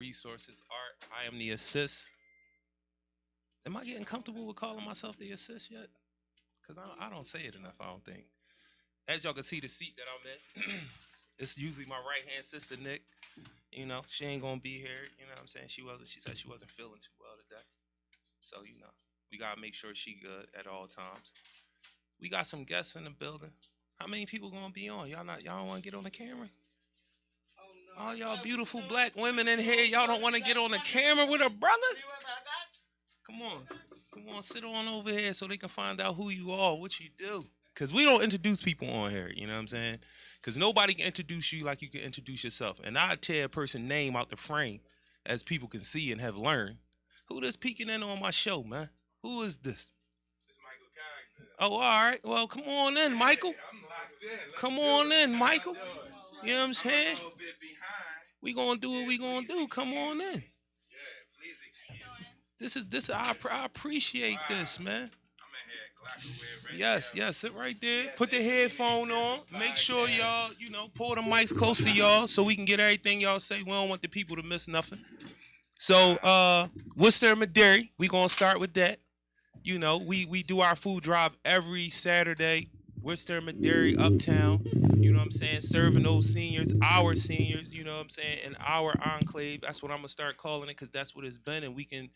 Resources, art. I am the assist. Am I getting comfortable with calling myself the assist yet? Because I don't say it enough, I don't think. As y'all can see, the seat that I'm in, it's usually my right hand sister, Nick. You know, she ain't going to be here. You know what I'm saying? She said she wasn't feeling too well today. So, you know, we got to make sure she good at all times. We got some guests in the building. How many people going to be on? Y'all don't want to get on the camera? All y'all beautiful black women in here, y'all don't want to get on the camera with a brother? Come on. Come on, sit on over here so they can find out who you are, what you do. Because we don't introduce people on here, you know what I'm saying? Because nobody can introduce you like you can introduce yourself. And I tear a person's name out the frame as people can see and have learned. Who this peeking in on my show, man? Who is this? It's Michael Cogman. Oh, all right. Well, come on in, Michael. I'm locked in. Come on in, How Michael. y'all doing? You know what I'm saying? I'm a little bit behind. We gonna do what we gonna Please do. Come excuse on me. in. Yeah, please excuse me. This I appreciate this, man. I'm in here Glockaway Radio. Yes, sit right there. Yes, Put the headphone on. Make sure y'all, pull the mics close to y'all so we can get everything y'all say. We don't want the people to miss nothing. So, Worcester and Maderi, we gonna start with that. You know, we do our food drive every Saturday. Worcester, Maderi, Uptown. You know what I'm saying? Serving those seniors, our seniors. You know what I'm saying? In our enclave. That's what I'm gonna start calling it because that's what it's been, and we can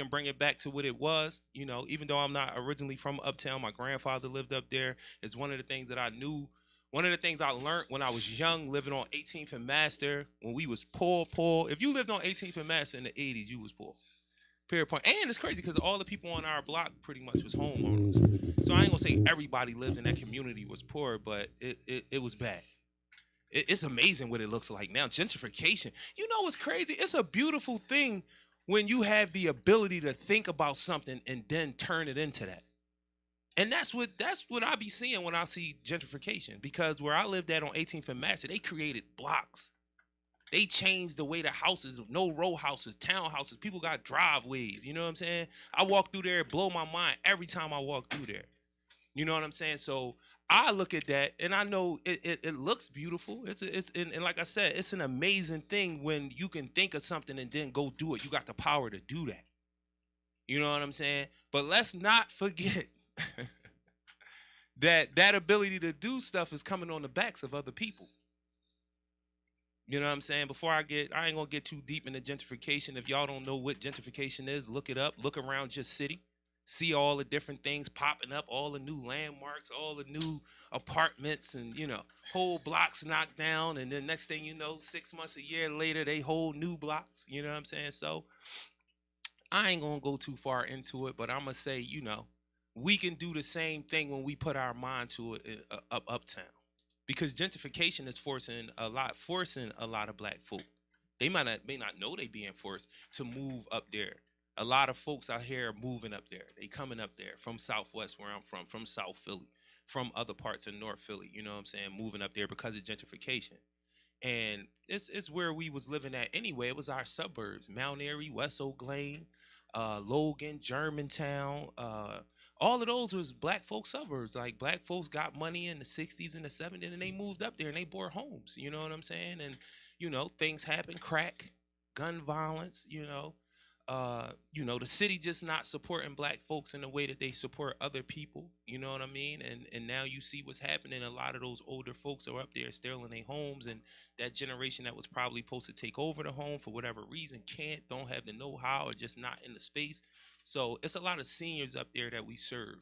bring it back to what it was. You know, even though I'm not originally from Uptown, my grandfather lived up there. It's one of the things that I knew. One of the things I learned when I was young, living on 18th and Master, when we was poor. If you lived on 18th and Master in the 80s, you was poor. Period point. And it's crazy because all the people on our block pretty much was homeowners. So I ain't gonna say everybody lived in that community was poor, but it was bad. It's amazing what it looks like now. Gentrification. You know what's crazy? It's a beautiful thing when you have the ability to think about something and then turn it into that. And that's what I be seeing when I see gentrification. Because where I lived at on 18th and Master, they created blocks. They changed the way the houses, no row houses, townhouses. People got driveways. You know what I'm saying? I walk through there, it blow my mind every time I walk through there. You know what I'm saying? So I look at that and I know it looks beautiful. And like I said, it's an amazing thing when you can think of something and then go do it. You got the power to do that. You know what I'm saying? But let's not forget that ability to do stuff is coming on the backs of other people. You know what I'm saying? I ain't gonna get too deep into gentrification. If y'all don't know what gentrification is, look it up. Look around your city. See all the different things popping up, all the new landmarks, all the new apartments, and whole blocks knocked down. And then next thing you know, 6 months, a year later, they whole new blocks. You know what I'm saying? So I ain't gonna go too far into it, but I'm gonna say, we can do the same thing when we put our mind to it uptown because gentrification is forcing a lot of black folk. They may not know they being forced to move up there. A lot of folks out here are moving up there. They coming up there from Southwest where I'm from South Philly, from other parts of North Philly. You know what I'm saying? Moving up there because of gentrification. And it's where we was living at anyway. It was our suburbs: Mount Airy, West Oak Lane, Logan, Germantown. All of those was black folk suburbs. Like black folks got money in the '60s and the '70s, and they moved up there and they bought homes. You know what I'm saying? And things happen: crack, gun violence. The city just not supporting black folks in the way that they support other people. You know what I mean? And now you see what's happening. A lot of those older folks are up there still in their homes, and that generation that was probably supposed to take over the home for whatever reason don't have the know-how, or just not in the space. So it's a lot of seniors up there that we serve.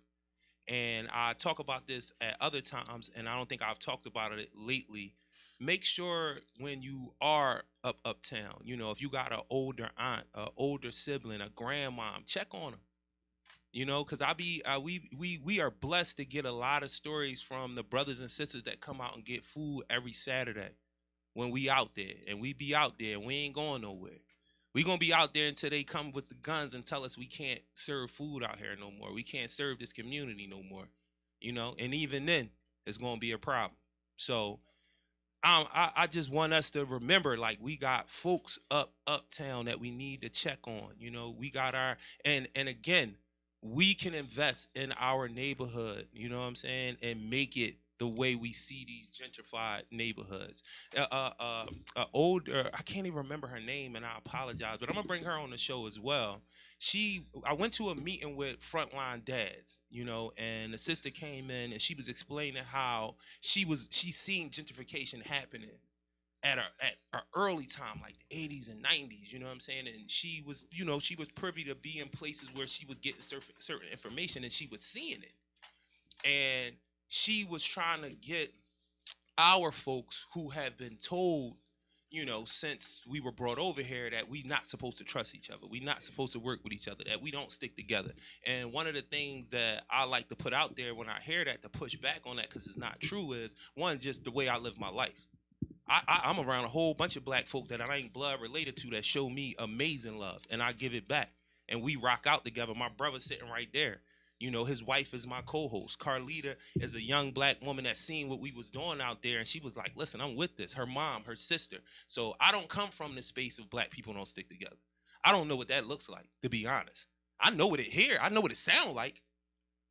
And I talk about this at other times, and I don't think I've talked about it lately. Make sure when you are uptown, if you got an older aunt, an older sibling, a grandmom, check on them. Because we are blessed to get a lot of stories from the brothers and sisters that come out and get food every Saturday when we out there, and we be out there and we ain't going nowhere. We gonna be out there until they come with the guns and tell us we can't serve food out here no more. We can't serve this community no more. And even then, it's gonna be a problem. So I just want us to remember, like, we got folks uptown that we need to check on. We got and again, we can invest in our neighborhood. You know what I'm saying, and make it the way we see these gentrified neighborhoods. Older, I can't even remember her name, and I apologize, but I'm gonna bring her on the show as well. I went to a meeting with frontline dads, and the sister came in and she was explaining how she's seeing gentrification happening at early time, like the 80s and 90s, you know what I'm saying? And she was privy to be in places where she was getting certain information and she was seeing it. And she was trying to get our folks who have been told, since we were brought over here, that we not supposed to trust each other. We not supposed to work with each other, that we don't stick together. And one of the things that I like to put out there when I hear that, to push back on that, because it's not true, is one, just the way I live my life. I'm around a whole bunch of black folk that I ain't blood related to that show me amazing love, and I give it back. And we rock out together. My brother's sitting right there. His wife is my co-host. Carlita is a young black woman that seen what we was doing out there, and she was like, listen, I'm with this. Her mom, her sister. So I don't come from the space of black people don't stick together. I don't know what that looks like, to be honest. I know what it hear. I know what it sound like,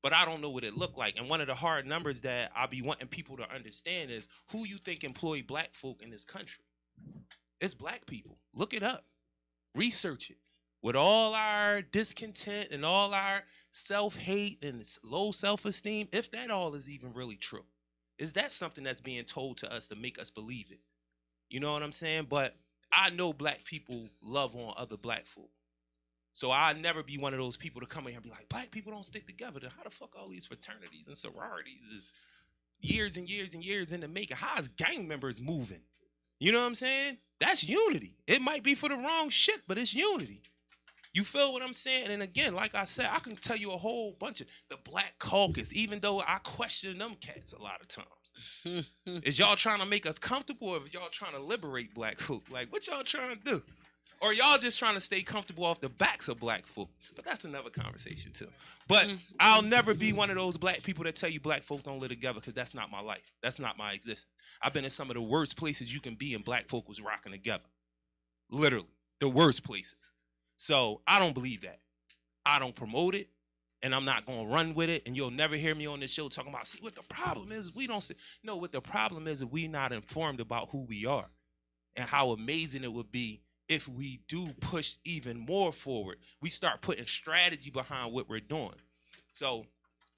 but I don't know what it looked like. And one of the hard numbers that I be wanting people to understand is who you think employ black folk in this country. It's black people. Look it up. Research it. With all our discontent and all our self-hate and low self-esteem, if that all is even really true, is that something that's being told to us to make us believe it? You know what I'm saying? But I know black people love on other black folk. So I'll never be one of those people to come in here and be like, black people don't stick together. Then how the fuck all these fraternities and sororities is years and years and years in the making? How is gang members moving? You know what I'm saying? That's unity. It might be for the wrong shit, but it's unity. You feel what I'm saying? And again, like I said, I can tell you a whole bunch of the Black Caucus, even though I question them cats a lot of times. Is y'all trying to make us comfortable, or y'all trying to liberate black folk? Like, what y'all trying to do? Or y'all just trying to stay comfortable off the backs of black folk? But that's another conversation too. But I'll never be one of those black people that tell you black folk don't live together, because that's not my life. That's not my existence. I've been in some of the worst places you can be, and black folk was rocking together. Literally, the worst places. So I don't believe that. I don't promote it, and I'm not going to run with it. And you'll never hear me on this show talking about, see, what the problem is, we don't see. No, what the problem is we not informed about who we are and how amazing it would be if we do push even more forward. We start putting strategy behind what we're doing. So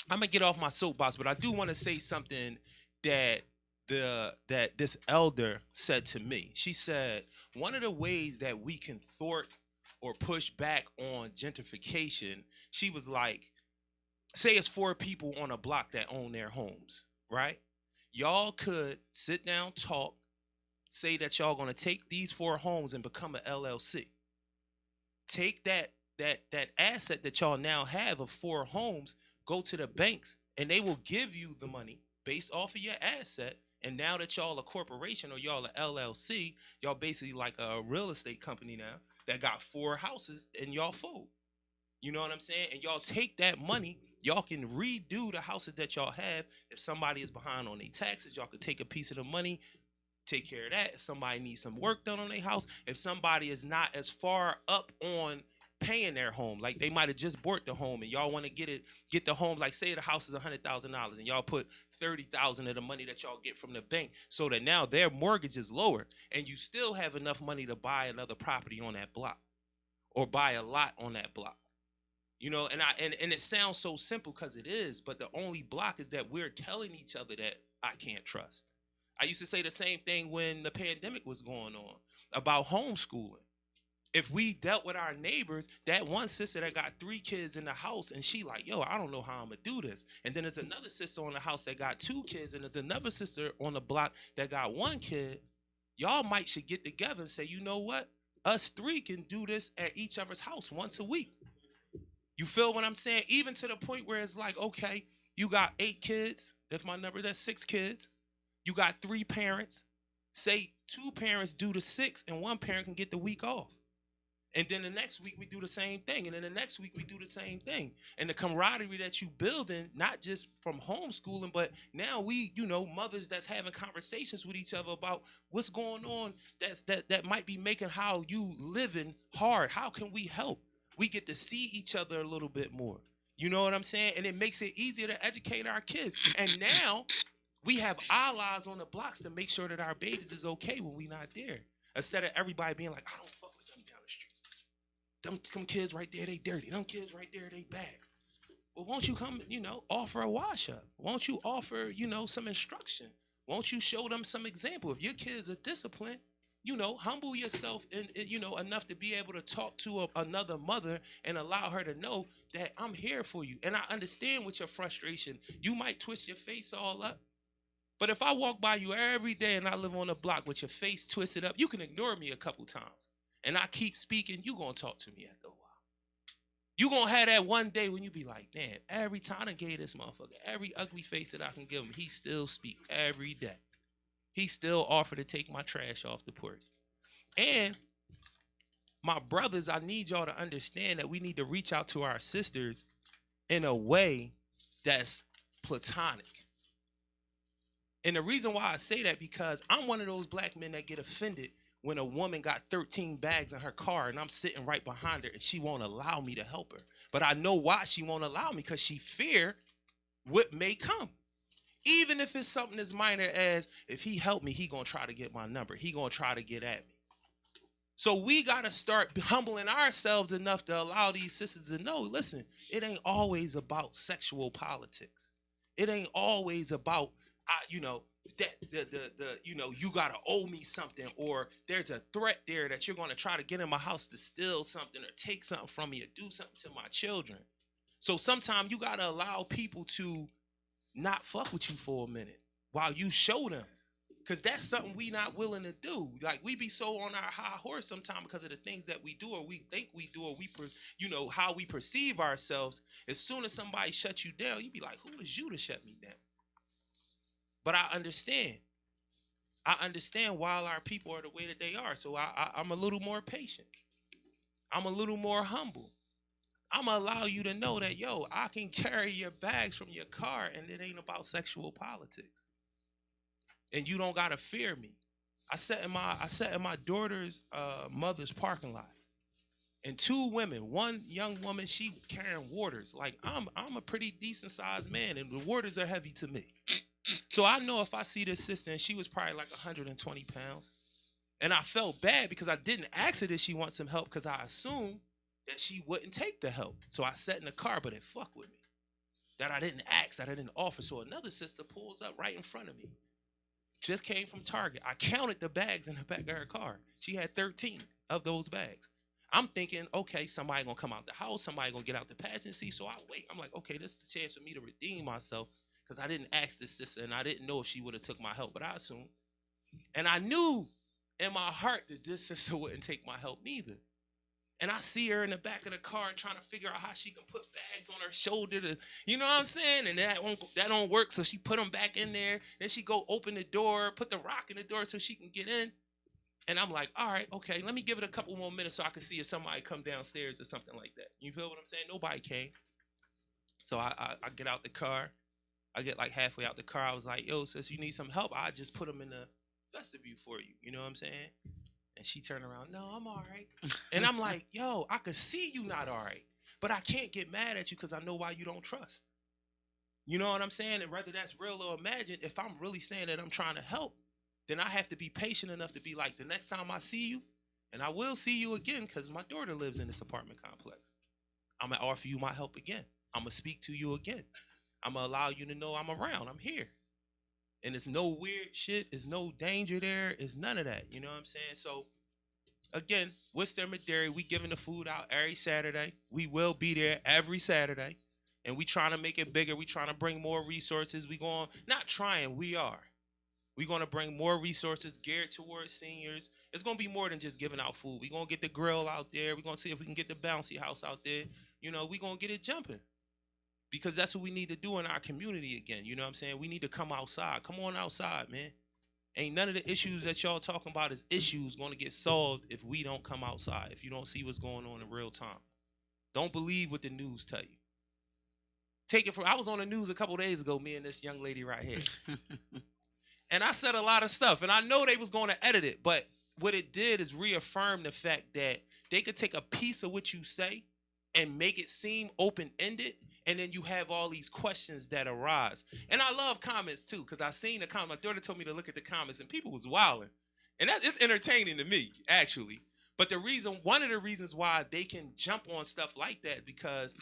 I'm going to get off my soapbox, but I do want to say something that this elder said to me. She said, one of the ways that we can thwart or push back on gentrification, she was like, say it's 4 people on a block that own their homes, right? Y'all could sit down, talk, say that y'all gonna take these 4 homes and become an LLC. Take that asset that y'all now have of 4 homes, go to the banks, and they will give you the money based off of your asset. And now that y'all a corporation, or y'all a LLC, y'all basically like a real estate company now that got 4 houses in y'all fold. You know what I'm saying? And y'all take that money, y'all can redo the houses that y'all have. If somebody is behind on their taxes, y'all could take a piece of the money, take care of that. If somebody needs some work done on their house, if somebody is not as far up on paying their home, like they might have just bought the home and y'all want to get the home, like say the house is $100,000 and y'all put $30,000 of the money that y'all get from the bank, so that now their mortgage is lower and you still have enough money to buy another property on that block or buy a lot on that block. You know, and it sounds so simple because it is, but the only block is that we're telling each other that I can't trust. I used to say the same thing when the pandemic was going on about homeschooling. If we dealt with our neighbors, that one sister that got 3 kids in the house, and she like, yo, I don't know how I'm gonna do this. And then there's another sister on the house that got 2 kids, and there's another sister on the block that got 1 kid. Y'all might should get together and say, you know what? Us 3 can do this at each other's house once a week. You feel what I'm saying? Even to the point where it's like, okay, you got 8 kids. If my number, that's 6 kids. You got 3 parents. Say 2 parents do the 6 and 1 parent can get the week off. And then the next week we do the same thing. And then the next week we do the same thing. And the camaraderie that you building, not just from homeschooling, but now we, mothers that's having conversations with each other about what's going on that might be making how you living hard. How can we help? We get to see each other a little bit more. You know what I'm saying? And it makes it easier to educate our kids. And now We have allies on the blocks to make sure that our babies is okay when we not there. Instead of everybody being like, I don't fuck with them down the street. Them kids right there, they dirty. Them kids right there, they bad. Well, won't you come, offer a wash up? Won't you offer, some instruction? Won't you show them some example? If your kids are disciplined, humble yourself enough to be able to talk to another mother and allow her to know that I'm here for you. And I understand with your frustration, you might twist your face all up. But if I walk by you every day and I live on the block with your face twisted up, you can ignore me a couple times. And I keep speaking, you're going to talk to me after a while. You're going to have that one day when you be like, man, every time I gave this motherfucker, every ugly face that I can give him, he still speak every day. He still offer to take my trash off the porch. And my brothers, I need y'all to understand that we need to reach out to our sisters in a way that's platonic. And the reason why I say that, because I'm one of those black men that get offended when a woman got 13 bags in her car and I'm sitting right behind her and she won't allow me to help her. But I know why she won't allow me, because she fear what may come. Even if it's something as minor as, if he helped me, he gonna try to get my number. He gonna try to get at me. So we gotta start humbling ourselves enough to allow these sisters to know, listen, it ain't always about sexual politics. It ain't always about, you gotta owe me something, or there's a threat there that you're gonna try to get in my house to steal something or take something from me or do something to my children. So sometimes you gotta allow people to not fuck with you for a minute while you show them, because that's something we not willing to do. Like, we be so on our high horse sometimes because of the things that we do, or we think we do, or how we perceive ourselves. As soon as somebody shuts you down, you be like, who is you to shut me down? But I understand why our people are the way that they are. So I'm a little more patient. I'm a little more humble. I'm going to allow you to know that, I can carry your bags from your car, and it ain't about sexual politics. And you don't got to fear me. I sat in my daughter's mother's parking lot, and two women, one young woman, she carrying waters. Like, I'm a pretty decent sized man, and the waters are heavy to me. So I know if I see this sister, and she was probably like 120 pounds, and I felt bad because I didn't ask her that she wants some help, because I assumed that she wouldn't take the help. So I sat in the car, but it fucked with me that I didn't ask, that I didn't offer. So another sister pulls up right in front of me. Just came from Target. I counted the bags in the back of her car. She had 13 of those bags. I'm thinking, okay, somebody gonna come out the house, somebody gonna get out the passenger seat. So I wait. I'm like, okay, this is the chance for me to redeem myself, because I didn't ask this sister, and I didn't know if she would have took my help, but I assumed. And I knew in my heart that this sister wouldn't take my help neither. And I see her in the back of the car trying to figure out how she can put bags on her shoulder to, you know what I'm saying? And that don't work, so she put them back in there. Then she go open the door, put the rock in the door so she can get in. And I'm like, all right, okay, let me give it a couple more minutes so I can see if somebody come downstairs or something like that. You feel what I'm saying? Nobody came. So I get out the car. I get like halfway out the car. I was like, yo, sis, you need some help? I just put them in the vestibule for you. You know what I'm saying? And she turned around, no, I'm all right. And I'm like, yo, I could see you not all right, but I can't get mad at you because I know why you don't trust. You know what I'm saying? And whether that's real or imagined, if I'm really saying that I'm trying to help, then I have to be patient enough to be like, the next time I see you, and I will see you again because my daughter lives in this apartment complex, I'm going to offer you my help again. I'm going to speak to you again. I'm going to allow you to know I'm around. I'm here. And it's no weird shit. There's no danger there. It's none of that. You know what I'm saying? So, again, Worcester Dairy, we giving the food out every Saturday. We will be there every Saturday. And we trying to make it bigger. We trying to bring more resources. We are. We're going to bring more resources geared towards seniors. It's going to be more than just giving out food. We're going to get the grill out there. We're going to see if we can get the bouncy house out there. We're going to get it jumping. Because that's what we need to do in our community again. You know what I'm saying? We need to come outside. Come on outside, man. Ain't none of the issues that y'all talking about as issues going to get solved if we don't come outside, if you don't see what's going on in real time. Don't believe what the news tell you. I was on the news a couple days ago, me and this young lady right here. And I said a lot of stuff, and I know they was going to edit it, but what it did is reaffirm the fact that they could take a piece of what you say and make it seem open-ended And then you have all these questions that arise. And I love comments too, because I seen the comment. My daughter told me to look at the comments, and people was wilding. And that it's entertaining to me, actually. But one of the reasons why they can jump on stuff like that, because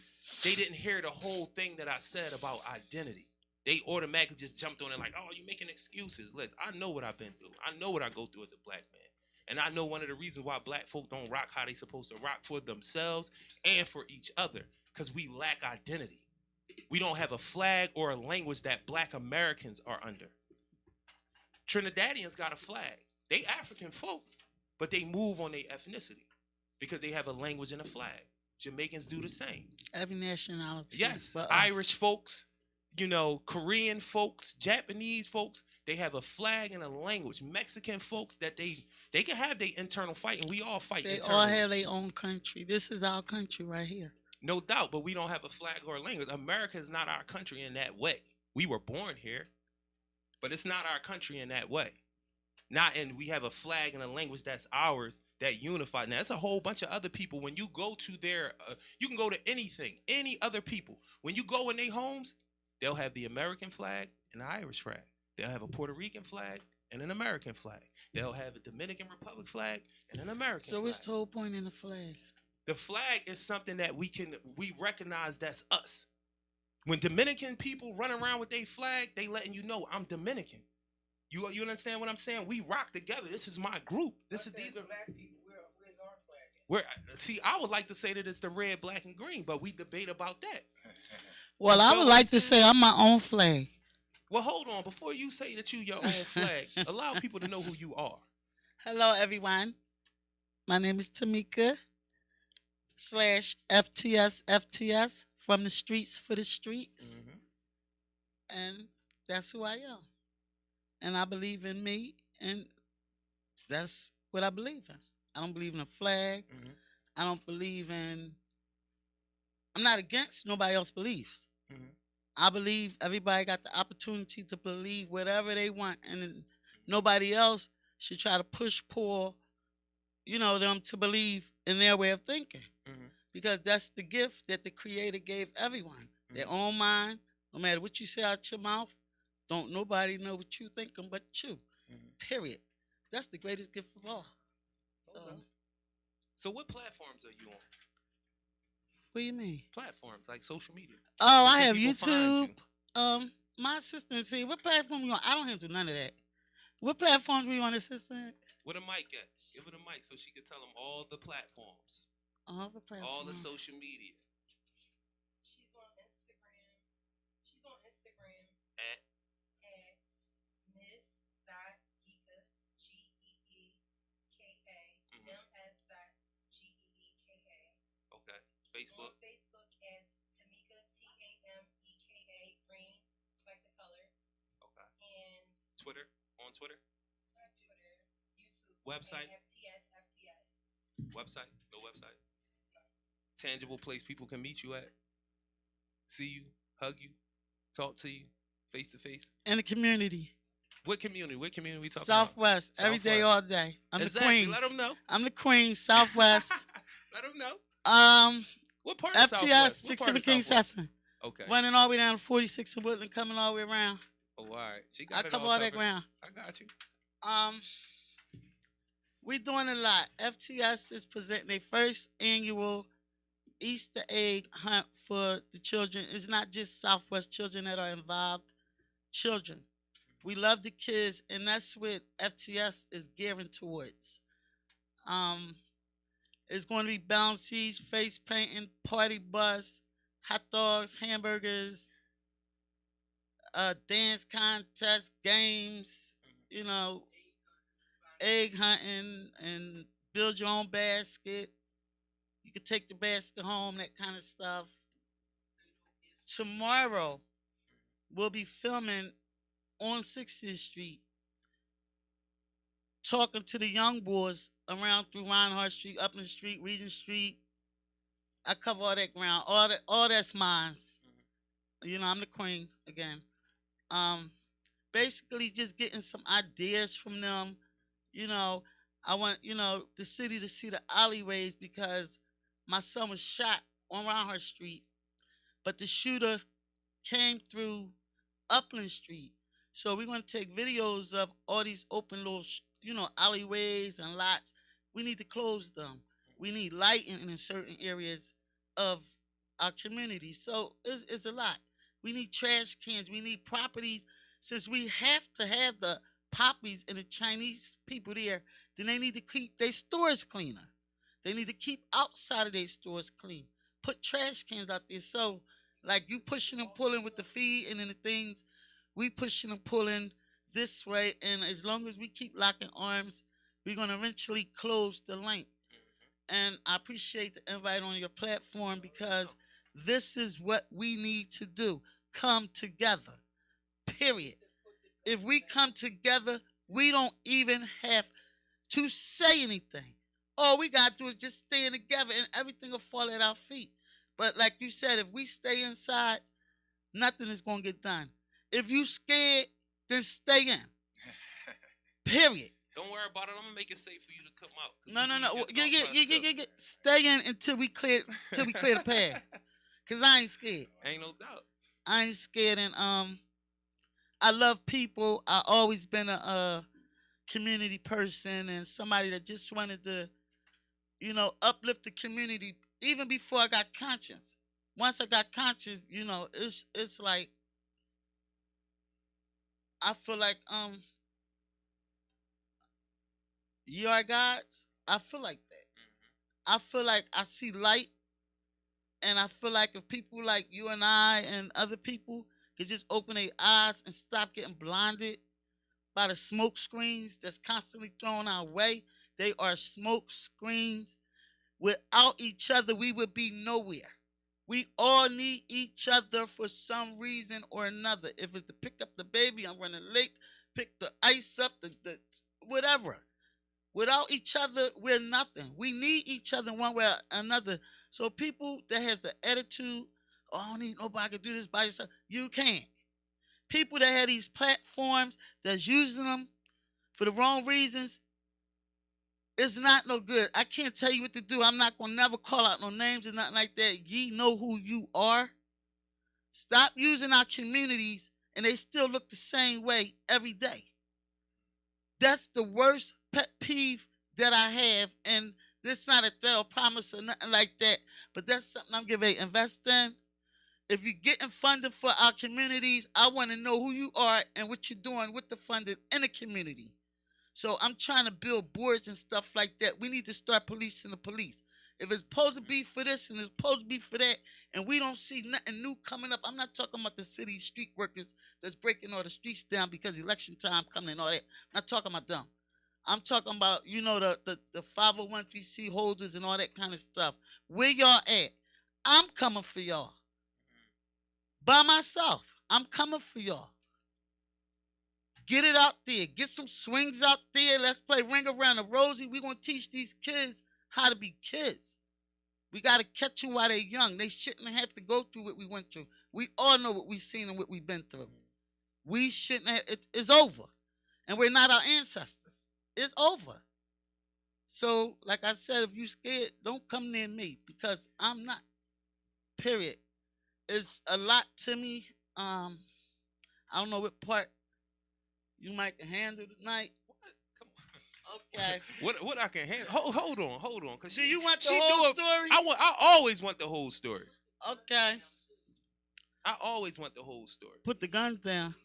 they didn't hear the whole thing that I said about identity. They automatically just jumped on it like, oh, you're making excuses. Listen, I know what I've been through. I know what I go through as a black man. And I know one of the reasons why black folk don't rock how they supposed to rock for themselves and for each other, because we lack identity. We don't have a flag or a language that black Americans are under. Trinidadians got a flag. They African folk, but they move on their ethnicity because they have a language and a flag. Jamaicans do the same. Every nationality. Yes. Irish folks, Korean folks, Japanese folks, they have a flag and a language. Mexican folks that they can have their internal fight, and we all fight. They internally. all have their own country. This is our country right here. No doubt, but we don't have a flag or a language. America is not our country in that way. We were born here, but it's not our country in that way. We have a flag and a language that's ours, that unified. Now, it's a whole bunch of other people. When you go to you can go to any other people. When you go in their homes, they'll have the American flag and the Irish flag. They'll have a Puerto Rican flag and an American flag. They'll have a Dominican Republic flag and an American flag. So what's the whole point in the flag? The flag is something that we recognize that's us. When Dominican people run around with their flag, they letting you know I'm Dominican. You understand what I'm saying? We rock together. This is my group. These are black people. Where's our flag? See, I would like to say that it's the red, black, and green, but we debate about that. Well, I would like to say I'm my own flag. Well, hold on. Before you say that you your own flag, allow people to know who you are. Hello, everyone. My name is Tamika /FTS from the streets for the streets. Mm-hmm. And that's who I am. And I believe in me, and that's what I believe in. I don't believe in a flag. Mm-hmm. I'm not against nobody else's beliefs. Mm-hmm. I believe everybody got the opportunity to believe whatever they want, and nobody else should try to pull, them to believe in their way of thinking. Mm-hmm. Because that's the gift that the Creator gave everyone. Mm-hmm. Their own mind, no matter what you say out your mouth, don't nobody know what you thinking but you. Mm-hmm. Period. That's the greatest gift of all. So what platforms are you on? What do you mean? Platforms like social media. Oh, I have YouTube. My assistant see what platform you on? I don't have to do none of that. What platforms we on, assistant? With a mic at? Give her the mic so she can tell them all the platforms. All the platforms. All the social media. She's on Instagram. At Miss.Geeka, Geeka, MS.Geeka. Okay. Facebook. On Facebook as Tamika, Tameka Green, like the color. Okay. And Twitter. On Twitter. YouTube. Website. FTS. Website. No website. Tangible place people can meet you at. See you. Hug you. Talk to you. Face to face. In the community. What community? What community we talking Southwest. about? Every day, all day. I'm exactly. the queen. Let them know. I'm the queen. Southwest. Let them know. What part FTS, of Southwest? 6 of King Sesson. Okay. Running all the way down to 46 in Woodland, coming all the way around. Oh, all right. I cover all that ground. I got you. We're doing a lot. FTS is presenting their first annual Easter egg hunt for the children. It's not just Southwest children that are involved. Children. We love the kids, and that's what FTS is gearing towards. It's going to be bouncies, face painting, party bus, hot dogs, hamburgers, dance contest, games, egg hunting, and build your own basket. You can take the basket home, that kind of stuff. Tomorrow, we'll be filming on 60th Street, talking to the young boys around through Reinhardt Street, up in the street, Regent Street. I cover all that ground. All that's mine. I'm the queen again. Basically just getting some ideas from them. I want, the city to see the alleyways, because my son was shot on Reinhardt Street. but the shooter came through Upland Street. So we're gonna take videos of all these open little, alleyways and lots. We need to close them. We need lighting in certain areas of our community. So it's a lot. We need trash cans. We need properties. Since we have to have the poppies and the Chinese people there, then they need to keep their stores cleaner. They need to keep outside of their stores clean. Put trash cans out there. So, like you pushing and pulling with the feed and then the things, we pushing and pulling this way. And as long as we keep locking arms, we're gonna eventually close the link. And I appreciate the invite on your platform because this is what we need to do. Come together. Period. If we come together, we don't even have to say anything. All we gotta do is just stay together and everything will fall at our feet. But like you said, if we stay inside, nothing is gonna get done. If you scared, then stay in. Period. Don't worry about it. I'm gonna make it safe for you to come out. No. Yeah. Stay in until we clear the path. Cause I ain't scared. Ain't no doubt. I ain't scared, and I love people. I always been a community person and somebody that just wanted to, uplift the community. Even before I got conscious. Once I got conscious, it's like I feel like you are gods. I feel like that. I feel like I see light, and I feel like if people like you and I and other people could just open their eyes and stop getting blinded by the smoke screens that's constantly thrown our way. They are smoke screens. Without each other, we would be nowhere. We all need each other for some reason or another. If it's to pick up the baby, I'm running late, pick the ice up, the whatever. Without each other, we're nothing. We need each other one way or another. So people that has the attitude, oh, I don't need nobody to do this by yourself, you can. People that have these platforms that's using them for the wrong reasons, it's not no good. I can't tell you what to do. I'm not going to never call out no names or nothing like that. Ye know who you are. Stop using our communities and they still look the same way every day. That's the worst pet peeve that I have. And this is not a threat or promise or nothing like that. But that's something I'm getting ready to invest in. If you're getting funded for our communities, I want to know who you are and what you're doing with the funding in the community. So I'm trying to build boards and stuff like that. We need to start policing the police. If it's supposed to be for this and it's supposed to be for that, and we don't see nothing new coming up, I'm not talking about the city street workers that's breaking all the streets down because election time coming and all that. I'm not talking about them. I'm talking about, the 501c holders and all that kind of stuff. Where y'all at? I'm coming for y'all. By myself. I'm coming for y'all. Get it out there. Get some swings out there. Let's play Ring Around the Rosie. We're going to teach these kids how to be kids. We got to catch them while they're young. They shouldn't have to go through what we went through. We all know what we've seen and what we've been through. We shouldn't have. It's over. And we're not our ancestors. It's over. So, like I said, if you scared, don't come near me because I'm not. Period. It's a lot to me. I don't know what part you might handle tonight. What? Come on. Okay. What I can handle? Hold on. Cause Do you want the whole story? I always want the whole story. Okay. I always want the whole story. Put the guns down.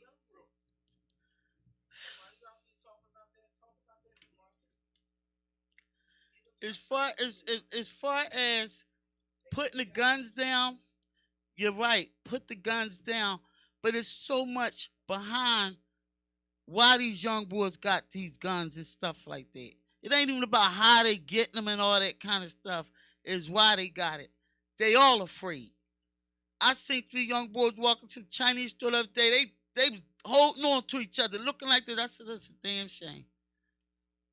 As far as putting the guns down, you're right. Put the guns down, but it's so much behind why these young boys got these guns and stuff like that. It ain't even about how they getting them and all that kind of stuff. It's why they got it. They all afraid. I seen 3 young boys walking to the Chinese store the other day. They was holding on to each other, looking like this. I said, that's a damn shame.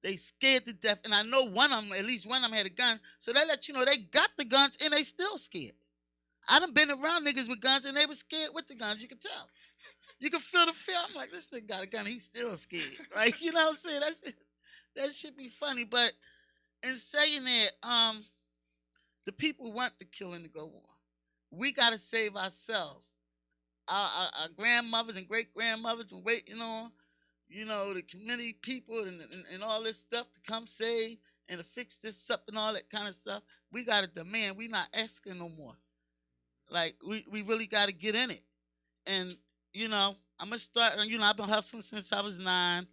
They scared to death. And I know one of them, at least one of them had a gun. So they let you know they got the guns and they still scared. I done been around niggas with guns and they were scared with the guns. You can tell. You can feel the fear. I'm like, this nigga got a gun. He's still scared. Like, you know what I'm saying? That should be funny. But in saying that, the people want the killing to go on. We gotta save ourselves. Our grandmothers and great grandmothers were waiting on, the community people and all this stuff to come save and to fix this up and all that kind of stuff. We gotta demand. We not asking no more. Like we really gotta get in it. And I'm gonna start. I've been hustling since I was 9.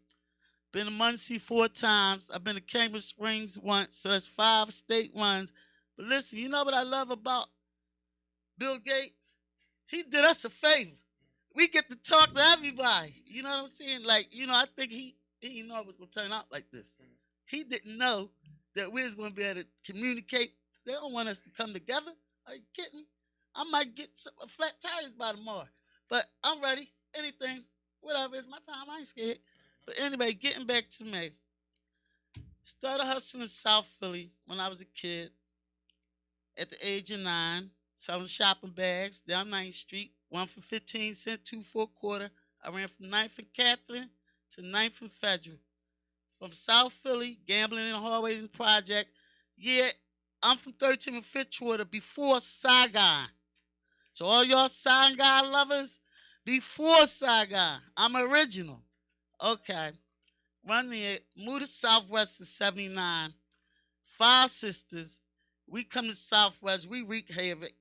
Been to Muncie 4 times. I've been to Cambridge Springs once. So that's 5 state runs. But listen, you know what I love about Bill Gates? He did us a favor. We get to talk to everybody. You know what I'm saying? Like, I think he didn't know it was gonna turn out like this. He didn't know that we was gonna be able to communicate. They don't want us to come together. Are you kidding? I might get some flat tires by tomorrow. But I'm ready. Anything. Whatever. It's my time. I ain't scared. But anyway, getting back to me. Started hustling in South Philly when I was a kid at the age of 9, selling shopping bags down 9th Street, one for 15 cents, two for a quarter. I ran from 9th and Catherine to 9th and Federal. From South Philly, gambling in the hallways and project. Yeah, I'm from 13th and Fitzwater before Saigon. So all y'all Saigon lovers, before Saigon, I'm original. Okay. Run there, moved to Southwest in 79. 5 sisters. We come to Southwest, we wreak havoc.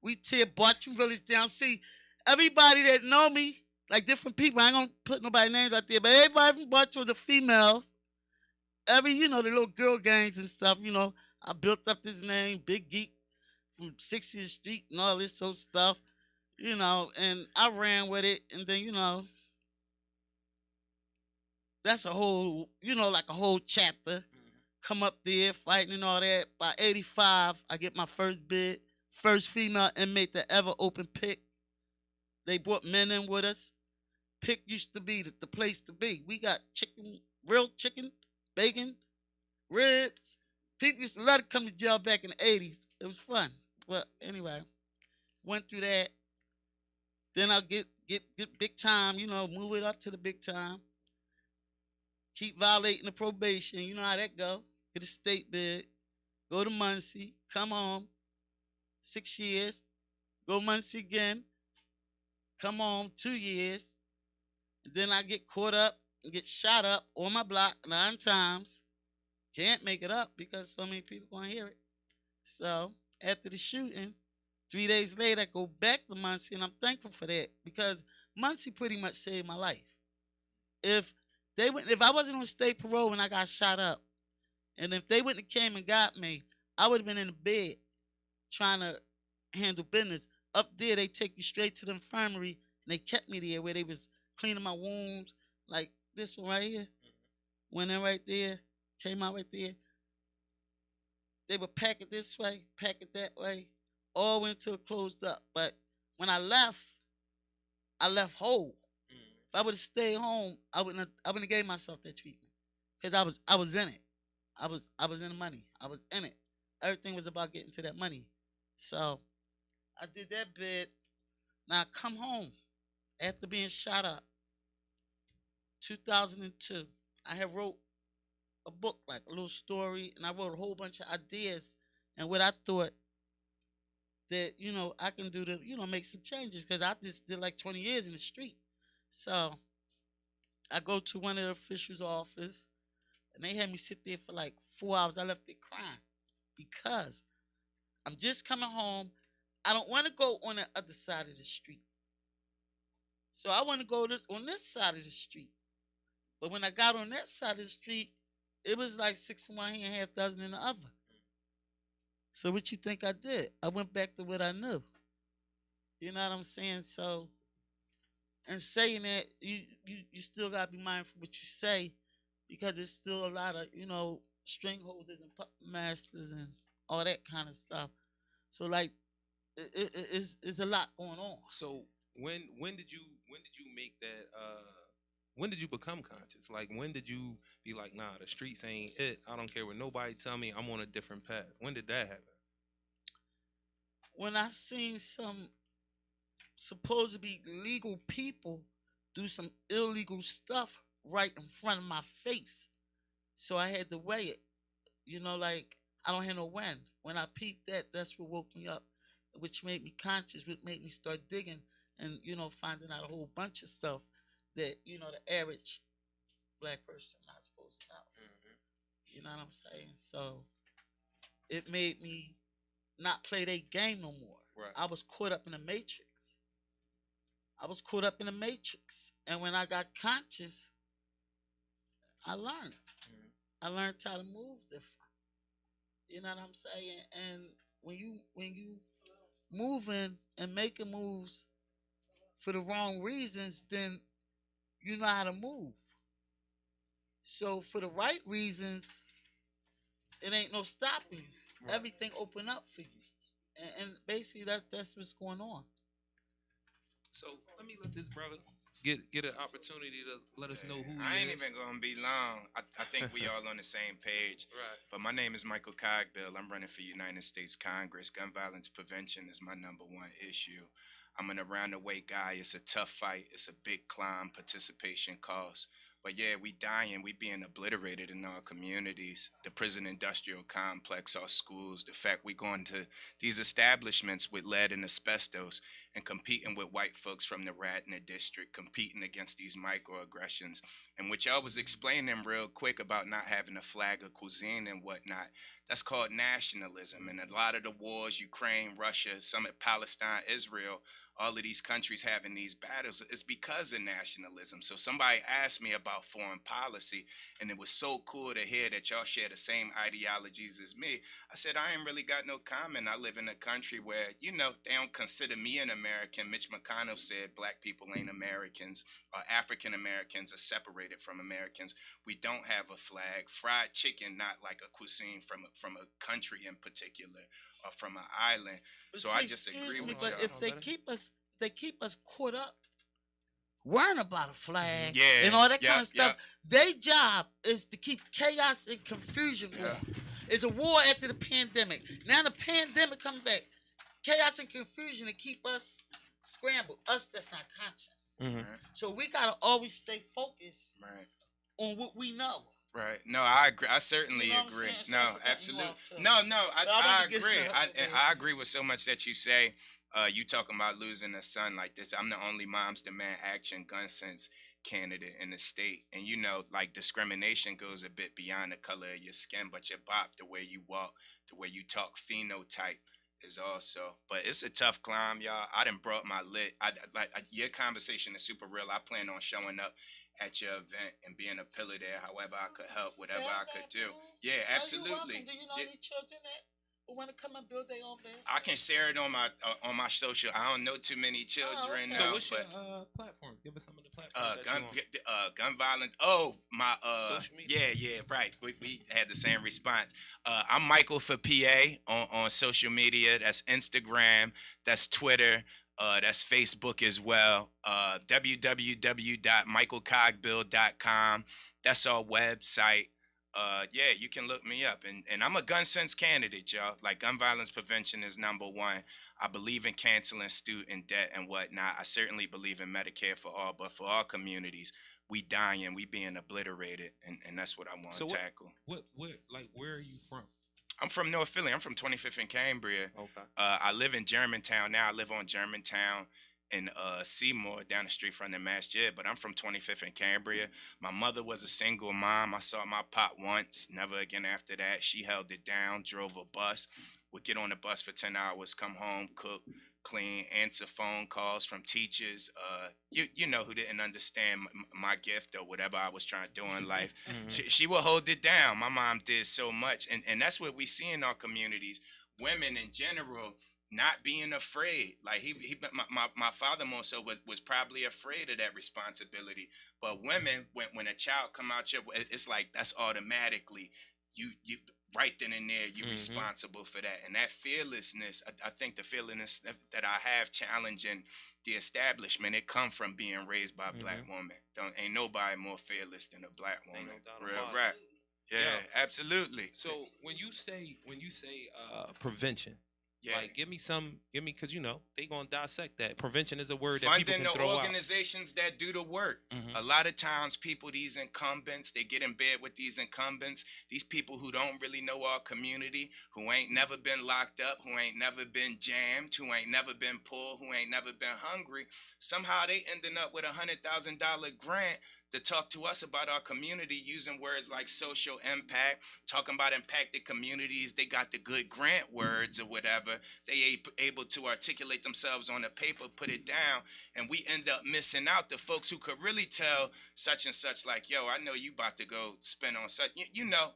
We tear Bartram Village down. See, everybody that know me, like different people, I ain't gonna put nobody's names out there, but everybody from Bartram, the females, the little girl gangs and stuff, I built up this name, Big Geek, from 60th Street and all this sort of stuff, and I ran with it, and then, that's a whole, like a whole chapter. Come up there fighting and all that. By 85, I get my first bid, first female inmate that ever opened Pick. They brought men in with us. Pick used to be the place to be. We got chicken, real chicken, bacon, ribs. People used to love to come to jail back in the 80s. It was fun. Well, anyway, went through that. Then I'll get big time, move it up to the big time. Keep violating the probation. You know how that go. Get a state bid. Go to Muncie. Come home. 6 years. Go Muncie again. Come home 2 years. And then I get caught up and get shot up on my block 9 times. Can't make it up because so many people gonna hear it. So after the shooting, 3 days later, I go back to Muncie, and I'm thankful for that because Muncie pretty much saved my life. If I wasn't on state parole when I got shot up, and if they wouldn't have came and got me, I would have been in the bed trying to handle business. Up there, they take you straight to the infirmary, and they kept me there where they was cleaning my wounds, like this one right here. Went in right there, came out right there. They would pack it this way, pack it that way, all went until it closed up. But when I left whole. If I would have stayed home, I wouldn't have gave myself that treatment because I was in it. I was in the money. I was in it. Everything was about getting to that money. So I did that bit. Now I come home after being shot up. 2002. I had wrote a book, like a little story, and I wrote a whole bunch of ideas and what I thought that I can do to make some changes because I just did like 20 years in the street. So I go to one of the officials' office, and they had me sit there for like 4 hours. I left there crying because I'm just coming home. I don't want to go on the other side of the street. So I want to go on this side of the street. But when I got on that side of the street, it was like 6 in one hand, half dozen in the other. So what you think I did? I went back to what I knew. You know what I'm saying? So, and saying that, you still got to be mindful what you say because there's still a lot of, string holders and puppet masters and all that kind of stuff. So, like, it's a lot going on. So when did you make that when did you become conscious? Like when did you be like, nah, the streets ain't it. I don't care what nobody tell me, I'm on a different path. When did that happen? When I seen some supposed to be legal people do some illegal stuff right in front of my face. So I had to weigh it. Like I don't have no when. When I peeped that, that's what woke me up. which made me conscious, which made me start digging and finding out a whole bunch of stuff that the average black person not supposed to know. You know what I'm saying? So it made me not play that game no more. Right. I was caught up in the matrix. And when I got conscious, I learned. I learned how to move different. You know what I'm saying? And when you moving and making moves for the wrong reasons, then you know how to move. So for the right reasons, it ain't no stopping you. Right. Everything open up for you, and basically that's what's going on. So let me let this brother get an opportunity to let us know who he is. I ain't even gonna be long. I think we all on the same page. Right. But my name is Michael Cogbill. I'm running for United States Congress. Gun violence prevention is my number one issue. I'm an around the way guy. It's a tough fight. It's a big climb. Participation costs. But yeah, we dying. We being obliterated in our communities. The prison industrial complex, our schools. The fact we going to these establishments with lead and asbestos and competing with white folks from the Radnor district, competing against these microaggressions. And what y'all was explaining real quick about not having a flag of cuisine and whatnot, that's called nationalism. And a lot of the wars, Ukraine, Russia, some at Palestine, Israel, all of these countries having these battles, it's because of nationalism. So somebody asked me about foreign policy, and it was so cool to hear that y'all share the same ideologies as me. I said, I ain't really got no comment. I live in a country where, they don't consider me an American. Mitch McConnell said black people ain't Americans, or African Americans are separated from Americans. We don't have a flag. Fried chicken, not like a cuisine from a country in particular, or from an island. But so see, I just agree with but y'all. if they keep us caught up worrying about a flag Yeah, and all that yeah, kind of stuff, their job is to keep chaos and confusion going. It's a war after the pandemic. Now the pandemic coming back. Chaos and confusion to keep us scrambled. Us that's not conscious. Mm-hmm. So we gotta always stay focused Right. on what we know. Right. No, I agree. I certainly You know what I'm agree. saying? No, Sorry for cutting you absolutely. off, too. No, But I I wanted to get agree. you the- I agree with so much that you say. You talking about losing a son like this. I'm the only Moms Demand Action gun sense candidate in the state. And like discrimination goes a bit beyond the color of your skin, but your bop, the way you walk, the way you talk, phenotype is also. But it's a tough climb, y'all. I done brought my lit. Your conversation is super real. I plan on showing up at your event and being a pillar there, however I could help, whatever I could do. Yeah, absolutely. Are you welcome? Do you know any children that want to come and build their own business? I can share it on my social. I don't know too many children. okay. So now, what's your but platforms? Give us some of the platforms. gun violence. Oh, my Social media? yeah, right. We had the same response. I'm Michael for PA on social media. That's Instagram, that's Twitter, that's Facebook as well. www.michaelcogbill.com. That's our website. Yeah, you can look me up. And I'm a gun sense candidate, y'all. Like, gun violence prevention is number one. I believe in canceling student debt and whatnot. I certainly believe in Medicare for all, but for all communities, we dying, we being obliterated, and that's what I want to tackle. Where are you from? I'm from North Philly. I'm from 25th and Cambria. Okay. I live in Germantown now. I live on Germantown in Seymour, down the street from the Masjid, but I'm from 25th and Cambria. My mother was a single mom. I saw my pop once, never again after that. She held it down, drove a bus, would get on the bus for 10 hours, come home, cook, clean, answer phone calls from teachers, who didn't understand my gift or whatever I was trying to do in life. Mm-hmm. She would hold it down. My mom did so much, and that's what we see in our communities. Women in general not being afraid. Like my father more so was probably afraid of that responsibility. But women, when a child come out here, it's like that's automatically you right then and there you're responsible for that. And that fearlessness, I think the fearlessness that I have challenging the establishment, it come from being raised by a black woman. Ain't nobody more fearless than a black woman. Real rap. Yeah, absolutely. So when you say prevention, Yeah. Like, give me, because they gonna dissect that. Prevention is a word that people Funding can the throw organizations that do the work. Mhm. A lot of times, these incumbents, they get in bed with these incumbents, these people who don't really know our community, who ain't never been locked up, who ain't never been jammed, who ain't never been poor, who ain't never been hungry. Somehow they ending up with $100,000 grant to talk to us about our community using words like social impact, talking about impacted communities. They got the good grant words or whatever. They able to articulate themselves on the paper, put it down, and we end up missing out the folks who could really tell such and such, like, yo, I know you about to go spend on such,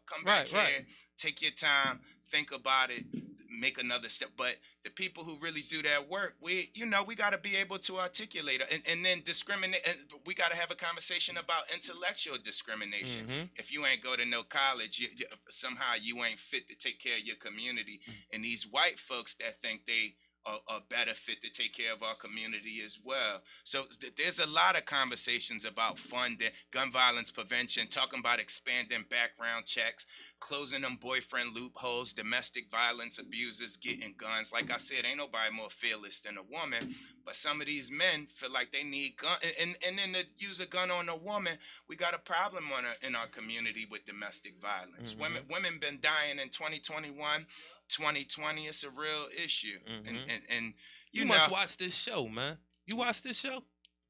come back here, take your time, think about it, make another step. But the people who really do that work, we got to be able to articulate it, and then discriminate. And we got to have a conversation about intellectual discrimination. Mhm. If you ain't go to no college, somehow you ain't fit to take care of your community. And these white folks that think they are better fit to take care of our community as well. So there's a lot of conversations about funding, gun violence prevention, talking about expanding background checks, closing them boyfriend loopholes, domestic violence abusers getting guns. Like I said, ain't nobody more fearless than a woman. But some of these men feel like they need gun, and then to use a gun on a woman, we got a problem in our community with domestic violence. Mhm. Women been dying in 2021, 2020. It's a real issue, and You must watch this show, man. You watch this show?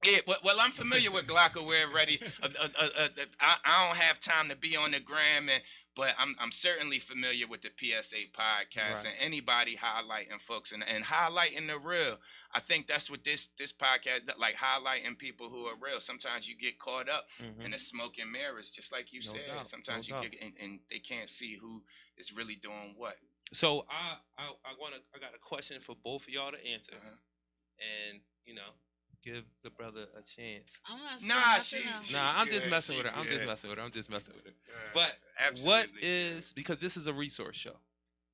Yeah, well, I'm familiar with Glocker. We're ready. I don't have time to be on the gram, but I'm certainly familiar with the PSA podcast and anybody highlighting folks and highlighting the real. I think that's what this podcast, like, highlighting people who are real. Sometimes you get caught up in the smoke and mirrors, just like you said. doubt, Sometimes no you get and they can't see who is really doing what. So I got a question for both of y'all to answer, and give the brother a chance. I'm not Nah, saying nothing else. I'm just good, messing she with her. I'm just good. messing with her. I'm just messing with her. Yeah, But absolutely. what is, because this is a resource show,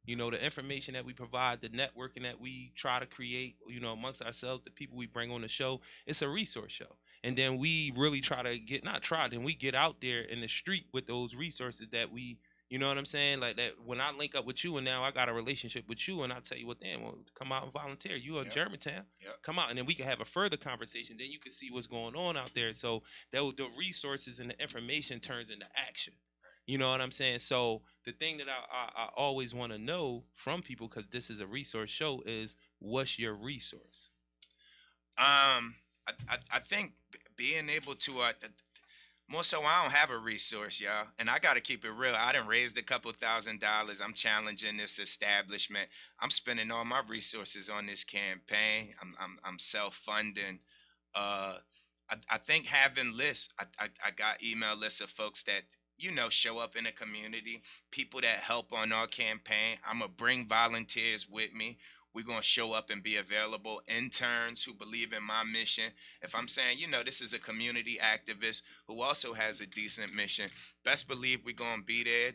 the information that we provide, the networking that we try to create, amongst ourselves, the people we bring on the show, it's a resource show. And then we really try to then we get out there in the street with those resources that we, you know what I'm saying? Like that, when I link up with you and now I got a relationship with you and I tell you, well, damn, come out and volunteer. You are Germantown. Come out. And then we can have a further conversation. Then you can see what's going on out there. So the resources and the information turns into action. You know what I'm saying? So the thing that I always want to know from people, because this is a resource show, is what's your resource? I think being able to more so, I don't have a resource, y'all, and I gotta keep it real. I done raised a couple $1,000s. I'm challenging this establishment. I'm spending all my resources on this campaign. I'm self-funding. I think having lists. I got email lists of folks that show up in the community, people that help on our campaign. I'm gonna bring volunteers with me. We're going to show up and be available. Interns who believe in my mission. If I'm saying, this is a community activist who also has a decent mission, best believe we're going to be there.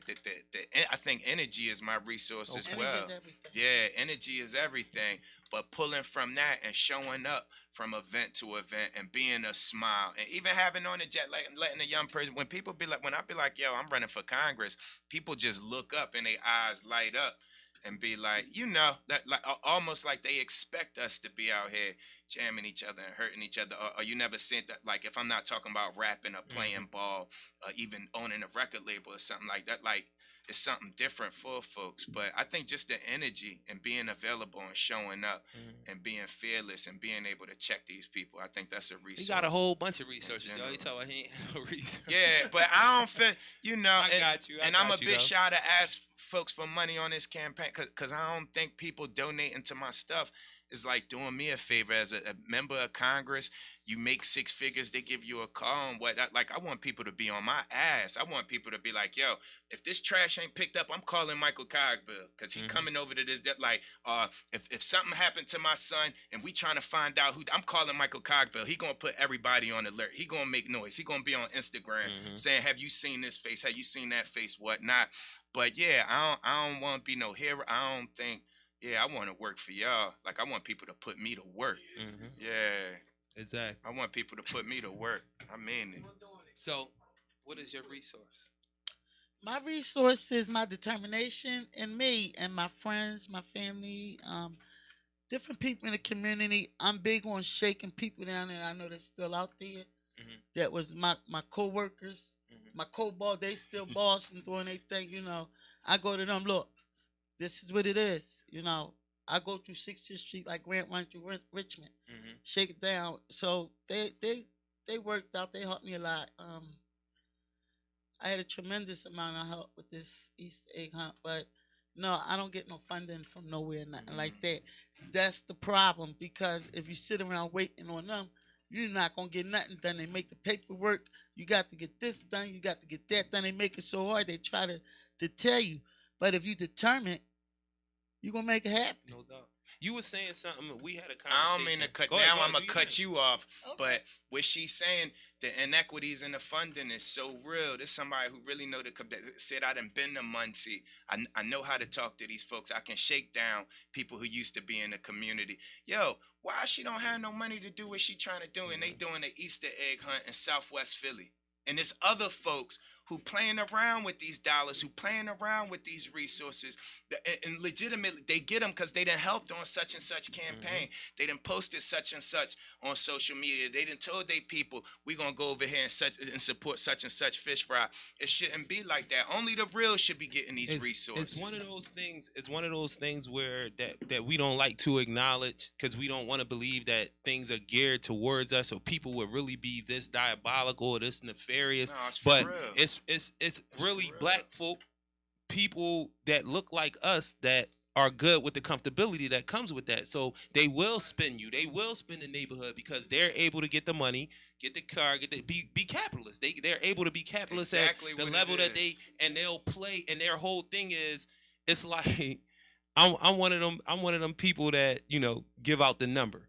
I think energy is my resource as well. Energy is everything. Yeah, energy is everything. But pulling from that and showing up from event to event and being a smile and even having on the jet, like letting a young person, when I be like, yo, I'm running for Congress, people just look up and their eyes light up. And be like, that, like, almost like they expect us to be out here jamming each other and hurting each other. Or you never seen that, like, if I'm not talking about rapping or playing ball, or even owning a record label or something like that, like, it's something different for folks. But I think just the energy and being available and showing up and being fearless and being able to check these people, I think that's a resource. He got a whole bunch of resources, y'all. He told me he ain't no resource. Yeah, but I don't feel, I got you. I'm a bit shy to ask folks for money on this campaign because I don't think people donating to my stuff is like doing me a favor. As a member of Congress, you make 6 figures, they give you a car and what. Like, I want people to be on my ass. I want people to be like, yo, if this trash ain't picked up, I'm calling Michael Cogbill because he coming over to this. Like, if something happened to my son and we trying to find out who, I'm calling Michael Cogbill. He gonna put everybody on alert. He gonna make noise. He gonna be on Instagram saying, have you seen this face? Have you seen that face? Whatnot. But yeah, I don't want to be no hero. I don't think. Yeah, I want to work for y'all. Like, I want people to put me to work. Yeah. Exactly. I want people to put me to work. I mean it. So, what is your resource? My resources, my determination, and me and my friends, my family, different people in the community. I'm big on shaking people down, and I know they're still out there. Mhm. That was my co-workers, Mhm. my co-boss. They still boss and doing their thing. I go to them. Look, this is what it is. I go through 60th Street like Grant went through Richmond. Mhm. Shake it down. So they worked out. They helped me a lot. I had a tremendous amount of help with this Easter egg hunt, but no, I don't get no funding from nowhere, nothing like that. That's the problem because if you sit around waiting on them, you're not gonna get nothing done. They make the paperwork. You got to get this done. You got to get that done. They make it so hard. They try to tell you, but if you determined, you're gonna make it happen. No doubt. You were saying something. We had a conversation. I don't mean to cut. Go ahead, Now go I'm ahead, gonna do your cut thing. you off. Okay. But what she's saying, the inequities in the funding is so real. There's somebody who really know that said I done been to Muncie. I know how to talk to these folks. I can shake down people who used to be in the community. Yo, why she don't have no money to do what she trying to do, and they doing the Easter egg hunt in Southwest Philly, and there's other folks who playing around with these dollars, who playing around with these resources, and legitimately they get them because they done helped on such and such campaign. They done posted such and such on social media. They done told they people we gonna go over here and support such and such fish fry. It shouldn't be like that. Only the real should be getting these resources. It's one of those things. It's one of those things where that we don't like to acknowledge because we don't want to believe that things are geared towards us or people would really be this diabolical or this nefarious. No, it's for But real. it's really real. black folk, people that look like us that are good with the comfortability that comes with that. So they will spin you. They will spin the neighborhood because they're able to get the money, get the car, be capitalists. They're able to be capitalists Exactly at the what it level that is. they'll play. And their whole thing is, it's like I'm one of them. I'm one of them people that give out the number.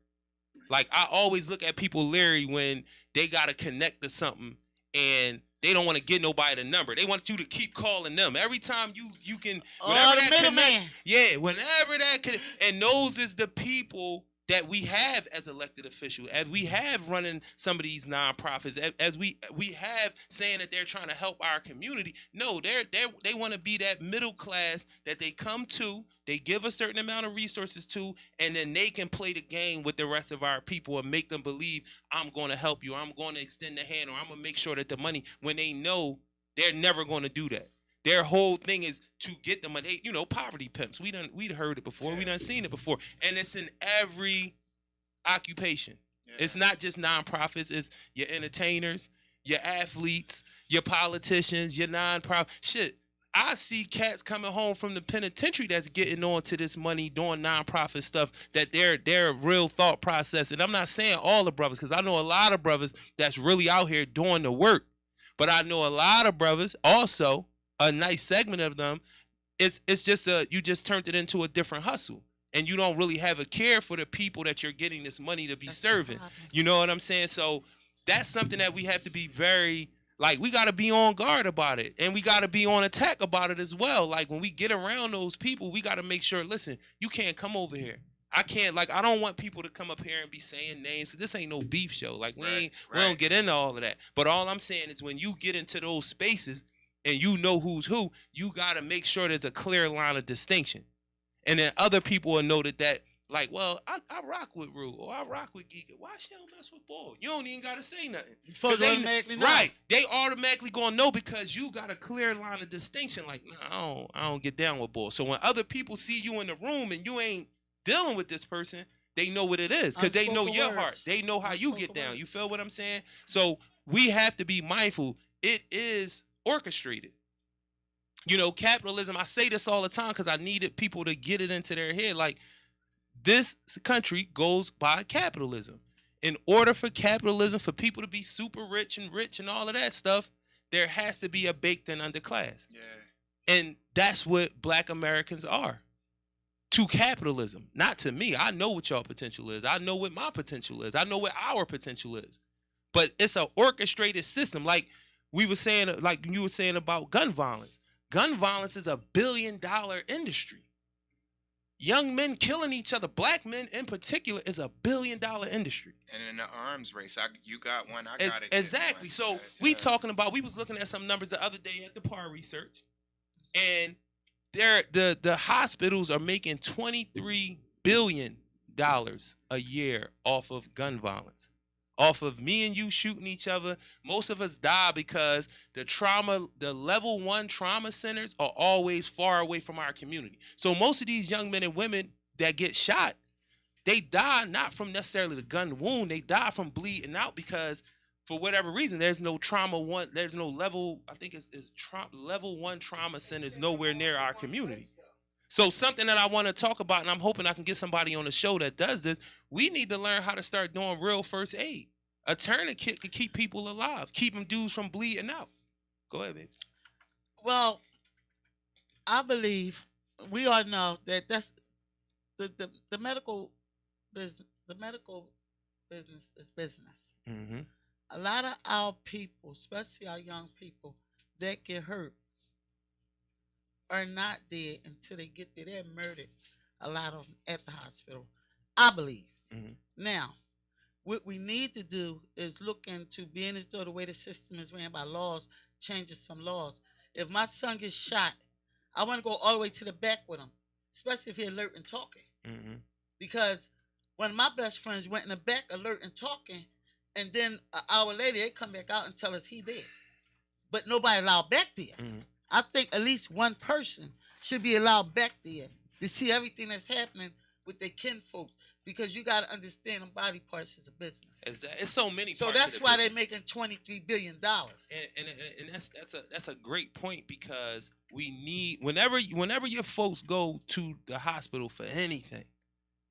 Like I always look at people leery when they gotta connect to something and they don't want to get nobody the number. They want you to keep calling them every time you can. Whenever the that middleman. connect, yeah, whenever that can, and those is the people that we have as elected officials, as we have running some of these nonprofits, as we have saying that they're trying to help our community. No, they want to be that middle class that they come to, they give a certain amount of resources to, and then they can play the game with the rest of our people and make them believe I'm going to help you, I'm going to extend the hand, or I'm going to make sure that the money, when they know they're never going to do that. Their whole thing is to get the money. Poverty pimps. We'd heard it before. We done seen it before, and it's in every occupation. Yeah. It's not just nonprofits. It's your entertainers, your athletes, your politicians, your nonprofit shit. I see cats coming home from the penitentiary that's getting on to this money doing nonprofit stuff, that their real thought process. And I'm not saying all the brothers, because I know a lot of brothers that's really out here doing the work. But I know a lot of brothers also, a nice segment of them, it's just you just turned it into a different hustle. And you don't really have a care for the people that you're getting this money to be That's the serving. problem. You know what I'm saying? So that's something that we have to be very, we got to be on guard about it. And we got to be on attack about it as well. Like when we get around those people, we got to make sure, listen, you can't come over here. I can't, I don't want people to come up here and be saying names. This ain't no beef show. We don't get into all of that. But all I'm saying is when you get into those spaces and you know who's who, you got to make sure there's a clear line of distinction. And then other people will know that, well, I rock with Rue or I rock with Giga. Why she don't mess with Bull? You don't even got to say nothing. You're supposed to They, automatically know. right. They automatically going to know because you got a clear line of distinction. Nah, I don't get down with Bull. So when other people see you in the room and you ain't dealing with this person, they know what it is because they know Unspoken your words. heart. They know how you Unspoken get down. words. You feel what I'm saying? So we have to be mindful. It is orchestrated. Capitalism, I say this all the time because I needed people to get it into their head. This country goes by capitalism. In order for capitalism, for people to be super rich and all of that stuff, there has to be a baked-in underclass. Yeah. And that's what black Americans are. To capitalism, not to me. I know what y'all potential is. I know what my potential is. I know what our potential is. But it's an orchestrated system. Like you were saying about gun violence. Gun violence is $1 billion industry. young men killing each other, black men in particular, is a billion-dollar industry. And in the arms race, you got one, I Ex- got it. exactly. So we was looking at some numbers the other day at the PAR research, and the hospitals are making $23 billion a year off of gun violence, off of me and you shooting each other. Most of us die because the level 1 trauma centers are always far away from our community. So most of these young men and women that get shot, they die not from necessarily the gun wound. They die from bleeding out because for whatever reason, there's no level, I think it's level 1 trauma centers nowhere near our community. So something that I want to talk about, and I'm hoping I can get somebody on the show that does this, we need to learn how to start doing real first aid. A tourniquet could keep people alive, keeping dudes from bleeding out. Go ahead, baby. Well, I believe we all know that that's the medical business. The medical business is business. Mm-hmm. A lot of our people, especially our young people, that get hurt are not dead until they get there. They're murdered, a lot of them at the hospital, I believe. Mm-hmm. Now, what we need to do is look into being as though the way the system is ran by laws, changes some laws. If my son gets shot, I want to go all the way to the back with him, especially if he's alert and talking. Mm-hmm. Because one of my best friends went in the back alert and talking, and then an hour later they come back out and tell us he dead. But nobody allowed back there. Mm-hmm. I think at least one person should be allowed back there to see everything that's happening with their kinfolk. Because you got to understand them body parts is a business. It's so many. So parts that's of the why business. they're making $23 billion. And that's a great point, because we need, whenever your folks go to the hospital for anything,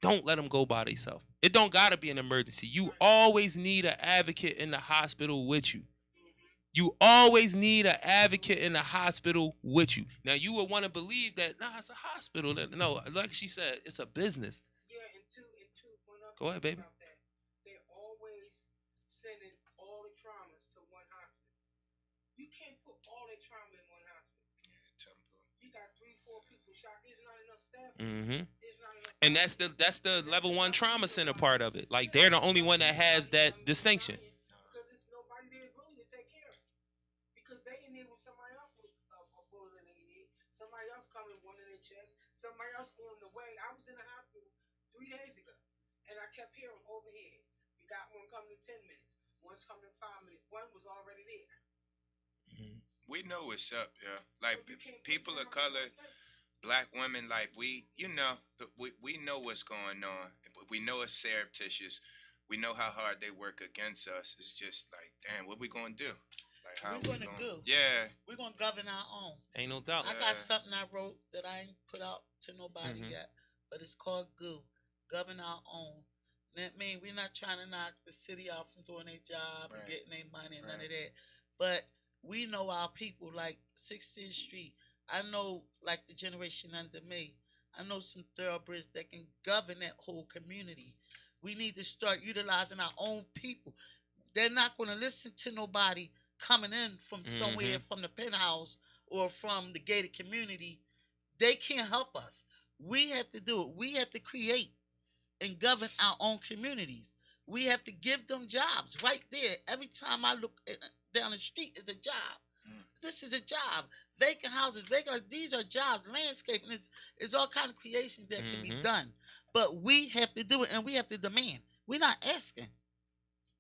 don't let them go by themselves. It don't gotta be an emergency. You always need an advocate in the hospital with you. You always need an advocate in the hospital with you. Now you would want to believe that it's a hospital. No, like she said, it's a business. Yeah, and two, one other Go ahead, thing baby. about that. They're always sending all the traumas to one hospital. You can't put all the trauma in one hospital. You got 3-4 people shot. There's not enough staff. Mm-hmm. There's not enough. And that's the level 1 trauma center part of it. Like, they're the only one that has that distinction. Because it's nobody there really to take care of it. Because they in there with somebody else with a bullet in their head, somebody else coming one in their chest, somebody else on the way. I was in the hospital 3 days ago, and I kept hearing overhead. We got one coming in 10 minutes. One's coming in 5 minutes. One was already there. We know what's up, yeah. Like, people of color, black women, like, we know what's going on. We know it's surreptitious. We know how hard they work against us. It's just like, damn, what we gonna do? Like, how We're gonna do. Yeah. We're gonna govern our own. Ain't no doubt. I got something I wrote that I ain't put out to nobody Mhm. yet, but it's called GOO, govern our own. And that means we're not trying to knock the city out from doing their job and Right. getting their money and none Right. of that. But we know our people, like 60th Street. I know, like the generation under me, I know some thoroughbreds that can govern that whole community. We need to start utilizing our own people. They're not going to listen to nobody coming in from somewhere, from the penthouse or from the gated community. They can't help us. We have to do it. We have to create and govern our own communities. We have to give them jobs right there. Every time I look down the street, is a job. This is a job. Vacant houses, these are jobs. Landscaping is all kind of creations that can be done. But we have to do it, and we have to demand. We're not asking.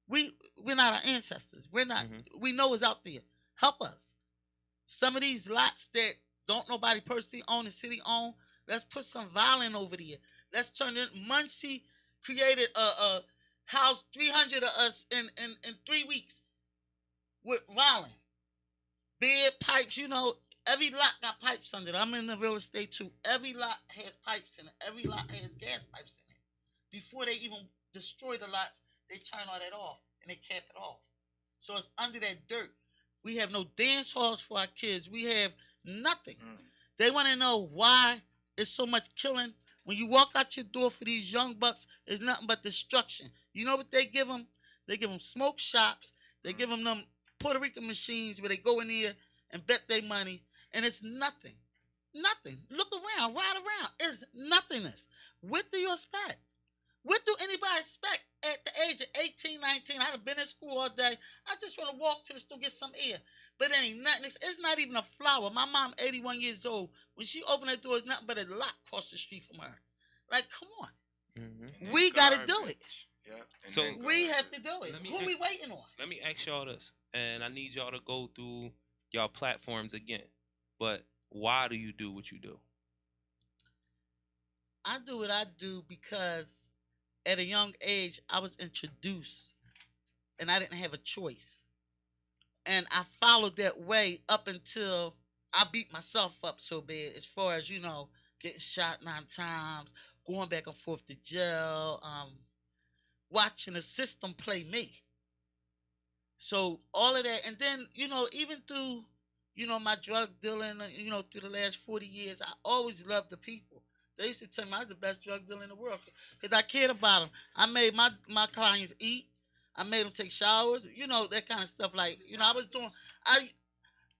We're not our ancestors. We're not. We know it's out there. Help us. Some of these lots that don't nobody personally own, the city own, let's put some violin over there. Let's turn it. Muncie created a house 300 of us in 3 weeks with violin. Bed, pipes, every lot got pipes under it. I'm in the real estate too. Every lot has pipes in it. Every lot has gas pipes in it. Before they even destroy the lots, they turn all that off and they cap it off. So it's under that dirt. We have no dance halls for our kids. We have nothing. They want to know why it's so much killing. When you walk out your door for these young bucks, it's nothing but destruction. You know what they give them? They give them smoke shops. They give them Puerto Rican machines where they go in there and bet their money, and it's nothing. Nothing. Look around, ride around. It's nothingness. What do you expect? What do anybody expect at the age of 18, 19? I'd have been in school all day. I just want to walk to the store, get some air. But it ain't nothing. It's not even a flower. My mom, 81 years old. When she opened that door, it's nothing but a lot across the street from her. Like, come on. Mm-hmm. We got to do it. Yep. So- We have to do it. Let me Who we waiting on? Let me ask y'all this, and I need y'all to go through y'all platforms again. But why do you do what you do? I do what I do because at a young age, I was introduced and I didn't have a choice. And I followed that way up until I beat myself up so bad, as far as, getting shot 9 times, going back and forth to jail, watching the system play me. So all of that, and then, even through, my drug dealing, through the last 40 years, I always loved the people. They used to tell me I was the best drug dealer in the world because I cared about them. I made my clients eat. I made them take showers, that kind of stuff. Like, I was doing, I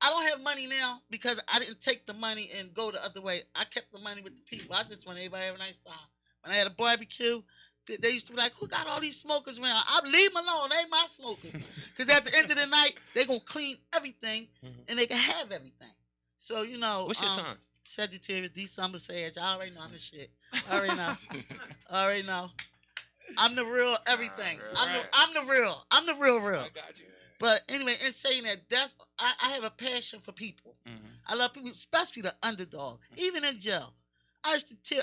don't have money now because I didn't take the money and go the other way. I kept the money with the people. I just want everybody to have a nice time. When I had a barbecue, they used to be like, who got all these smokers around? I leave them alone. They ain't my smokers. Because at the end of the night, they going to clean everything and they can have everything. So, What's your sign? Sagittarius, December Sage. I already know I'm the shit. I already know. I already know. I'm the real everything. Right. I'm the real. I'm the real. I got you. But anyway, in saying that, I have a passion for people. Mm-hmm. I love people, especially the underdog. Even in jail, I used to tell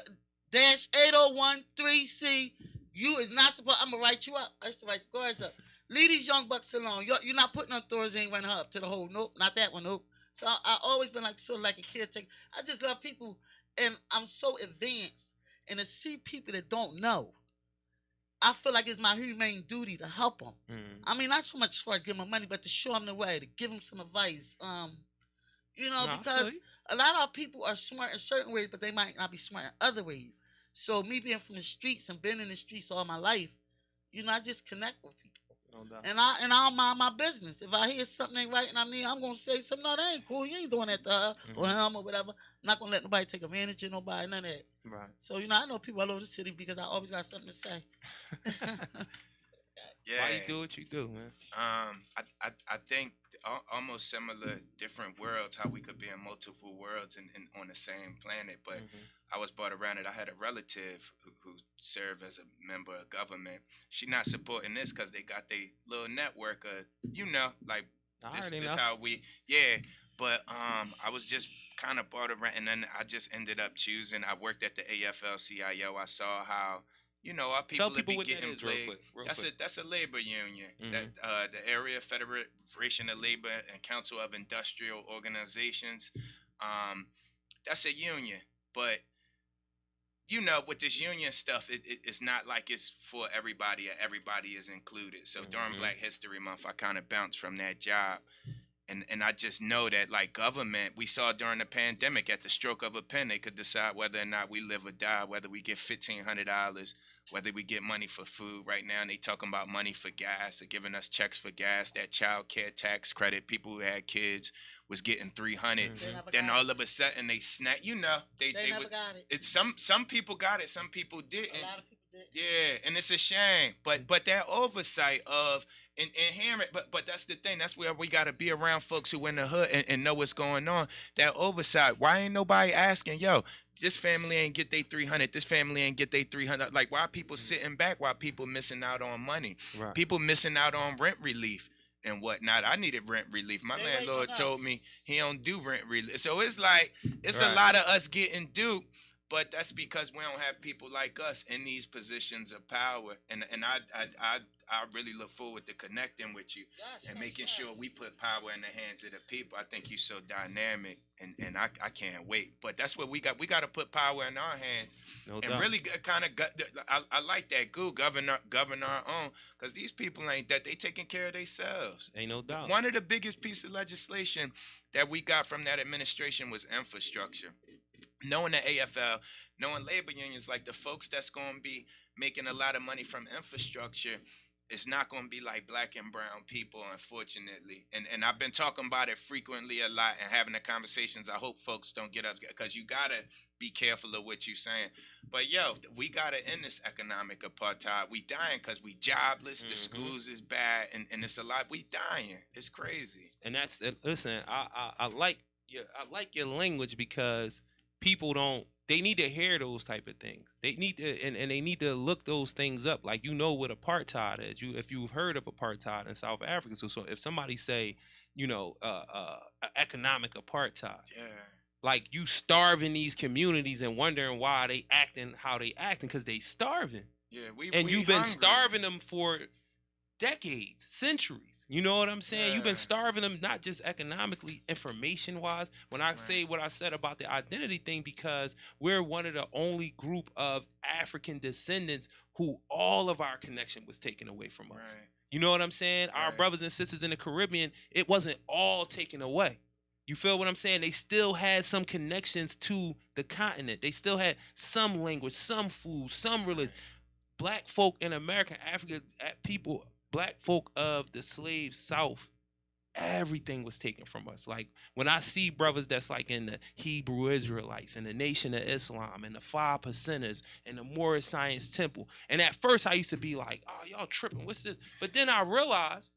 dash 8013C, you is not supposed. I'm gonna write you up. I used to write the guards up. Leave these young bucks alone. You're not putting on Thor's ain't running her up to the hole. Nope, not that one. Nope. So I always been like sort of like a caretaker. I just love people, and I'm so advanced. And to see people that don't know, I feel like it's my humane duty to help them. Mm-hmm. I mean, not so much for give them money, but to show them the way, to give them some advice. Because a lot of people are smart in certain ways, but they might not be smart in other ways. So me being from the streets and been in the streets all my life, I just connect with people. No doubt. And I'll mind my business. If I hear something ain't right and I'm gonna say something, no, that ain't cool. You ain't doing that to her or him or whatever. I'm not gonna let nobody take advantage of nobody, none of that. Right. So, I know people all over the city because I always got something to say. Yeah. Why you do what you do, man? I think almost similar, different worlds, how we could be in multiple worlds and on the same planet. But I was brought around it. I had a relative who served as a member of government. She not supporting this because they got their little network of, like this how we, yeah. But I was just kind of brought around, and then I just ended up choosing. I worked at the AFL-CIO. I saw how, our people Tell people be what that getting is real played. quick. That's a labor union. That the Area Federation of Labor and Council of Industrial Organizations. That's a union, but with this union stuff, it's not like it's for everybody or everybody is included. So during Black History Month, I kind of bounced from that job. And I just know that, like, government, we saw during the pandemic, at the stroke of a pen, they could decide whether or not we live or die, whether we get $1,500, whether we get money for food. Right now, they talking about money for gas. They're giving us checks for gas, that child care tax credit. People who had kids was getting $300. Then all of a sudden, they snap. They never got it. It's some people got it, some people didn't. A lot of people did. Yeah, and it's a shame. But that oversight of inherent, but that's the thing. That's where we got to be around folks who in the hood and know what's going on. That oversight. Why ain't nobody asking, yo, this family ain't get they 300. This family ain't get they 300. Like, why people sitting back? Why people missing out on money? Right. People missing out on rent relief and whatnot. I needed rent relief. My They landlord waiting on told us. me he don't do rent relief. So it's like it's Right. a lot of us getting duped. But that's because we don't have people like us in these positions of power, and I really look forward to connecting with you Yes, and yes, making yes. sure we put power in the hands of the people. I think you're so dynamic, and I can't wait. But that's what we got. We got to put power in our hands, No and doubt. really kind of. I like that. Govern our own, because these people ain't that. They taking care of themselves. Ain't no doubt. One of the biggest pieces of legislation that we got from that administration was infrastructure. Knowing the AFL, knowing labor unions, like the folks that's going to be making a lot of money from infrastructure, it's not going to be like black and brown people, unfortunately. And I've been talking about it frequently a lot and having the conversations. I hope folks don't get up because you got to be careful of what you're saying. But, yo, we got to end this economic apartheid. We dying because we jobless. The schools is bad. And it's a lot. We dying. It's crazy. And that's listen. I like your language because people don't. They need to hear those type of things. They need to and they need to look those things up. Like you know what apartheid is. If you've heard of apartheid in South Africa. So if somebody say, economic apartheid. Yeah. Like you starving these communities and wondering why they acting how they acting because they starving. Yeah, you've been starving them for decades, centuries. You know what I'm saying? Yeah. You've been starving them not just economically, information wise. When I say what I said about the identity thing, because we're one of the only group of African descendants who all of our connection was taken away from us. Right. You know what I'm saying? Right. Our brothers and sisters in the Caribbean, it wasn't all taken away. You feel what I'm saying? They still had some connections to the continent. They still had some language, some food, some religion. Black folk in America, African people, black folk of the slave South, everything was taken from us. Like when I see brothers that's like in the Hebrew Israelites and the Nation of Islam and the 5 Percenters and the Moorish Science Temple. And at first I used to be like, oh, y'all tripping, what's this? But then I realized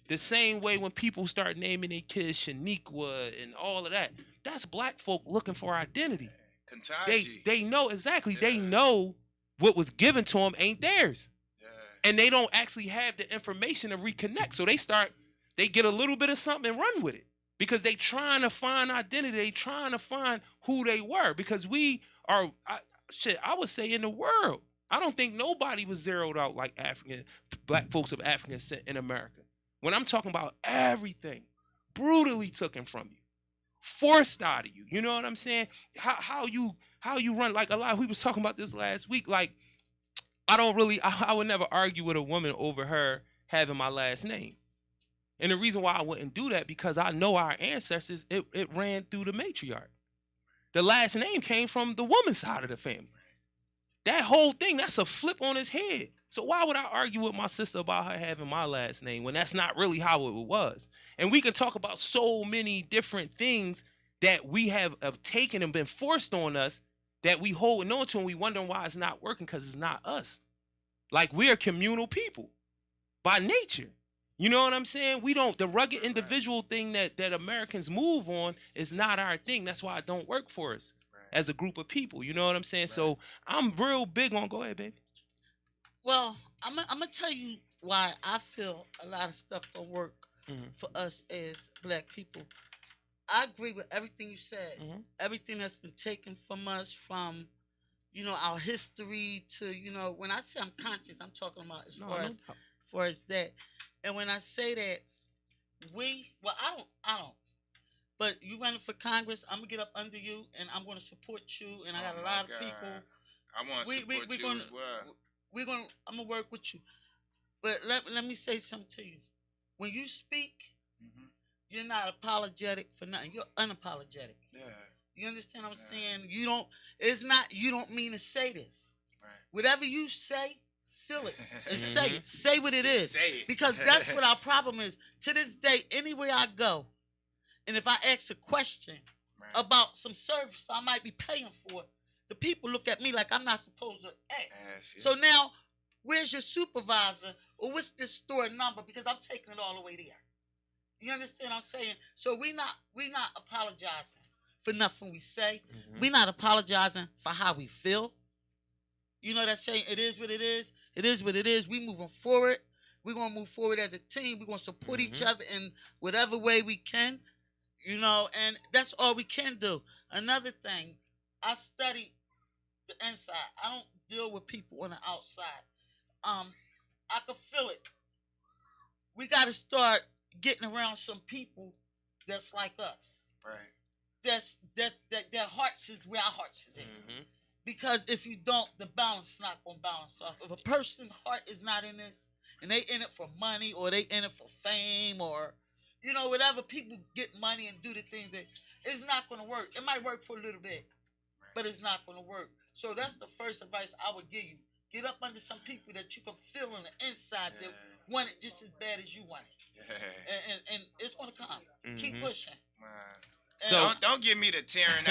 the same way when people start naming their kids Shaniqua and all of that, that's black folk looking for identity. They know exactly. Yeah. They know what was given to them ain't theirs. Yeah. And they don't actually have the information to reconnect. So they get a little bit of something and run with it. Because they trying to find identity. They trying to find who they were. Because we are, I would say in the world, I don't think nobody was zeroed out like black folks of African descent in America. When I'm talking about everything, brutally taken from you, forced out of you. You know what I'm saying? How you run, like a lot. We was talking about this last week. Like I would never argue with a woman over her having my last name. And the reason why I wouldn't do that because I know our ancestors. It ran through the matriarch. The last name came from the woman's side of the family. That whole thing, that's a flip on his head. So why would I argue with my sister about her having my last name when that's not really how it was? And we can talk about so many different things that we have taken and been forced on us that we holding on to and we wondering why it's not working because it's not us. Like we're communal people by nature. You know what I'm saying? The rugged individual thing that Americans move on is not our thing. That's why it don't work for us as a group of people. You know what I'm saying? Right. So I'm real big on, go ahead, baby. Well, I'm gonna tell you why I feel a lot of stuff don't work for us as black people. I agree with everything you said. Everything that's been taken from us, from our history to when I say I'm conscious, I'm talking about as far as that. And when I say that, I don't. But you running for Congress, I'm gonna get up under you, and I'm gonna support you. And I got a lot of people. I want to support you as well. I'm gonna work with you, but let me say something to you. When you speak, you're not apologetic for nothing. You're unapologetic. Yeah. You understand what I'm saying? You don't mean to say this. Right. Whatever you say, feel it and say it. Say what it is. Say it. Because that's what our problem is. To this day, anywhere I go, and if I ask a question about some service I might be paying for, the people look at me like I'm not supposed to ask. So now, where's your supervisor or what's this store number? Because I'm taking it all the way there. You understand what I'm saying? So we not apologizing for nothing we say. We not apologizing for how we feel. You know that saying, it is what it is. It is what it is. We moving forward. We're going to move forward as a team. We're going to support each other in whatever way we can. And that's all we can do. Another thing, I study the inside. I don't deal with people on the outside. I can feel it. We got to start getting around some people that's like us. Right. Their hearts is where our hearts is at. Because if you don't, the balance is not going to balance off. If a person's heart is not in this, and they in it for money, or they in it for fame, or whatever, people get money and do the things that, it's not going to work. It might work for a little bit, but it's not going to work. So that's the first advice I would give you. Get up under some people that you can feel on the inside that want it just as bad as you want it. Yeah. And it's gonna come. Keep pushing. Wow. So Don't give me the tearing.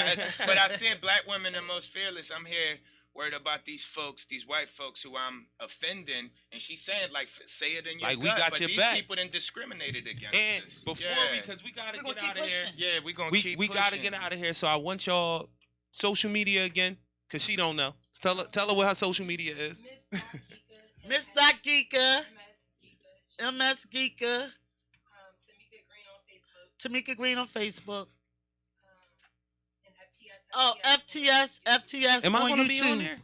But I said black women are most fearless. I'm here worried about these folks, these white folks who I'm offending, and she's saying like, say it in your Like, gut. we got but your these back. people done discriminated against and us. before Yeah. because we gotta We're get gonna out keep of here. pushing. Yeah, we gonna We keep we gotta pushing. get out of here. So I want y'all social media again, cause she don't know. Tell her what her social media is. Miss Doc Geeka, MS Geeka. MS Geeka, Tamika Green on Facebook. Tamika Green on Facebook. And FTS. Oh, FTS Am I on gonna YouTube. be on there?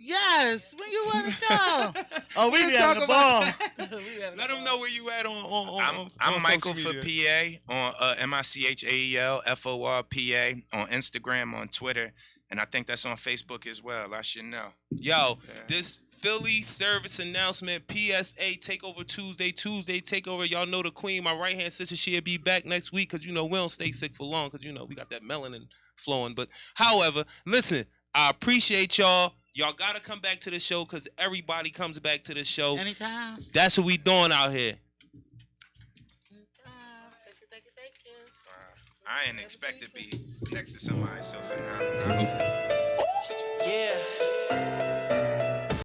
Yes, when you want to go. Oh, we We'll be having talk a ball. about Let Let them know where you at on I'm Michael social for media. PA on MICHAEL FOR PA on Instagram, on Twitter, and I think that's on Facebook as well. I should know. Yo, Yeah. this Philly service announcement, PSA Takeover Tuesday Takeover. Y'all know the queen, my right hand sister. She'll be back next week because we don't stay sick for long because we got that melanin flowing. But however, listen, I appreciate y'all. Y'all gotta come back to the show because everybody comes back to the show. Anytime. That's what we doing out here. Thank you. I ain't expect to be next to somebody so phenomenal. Yeah.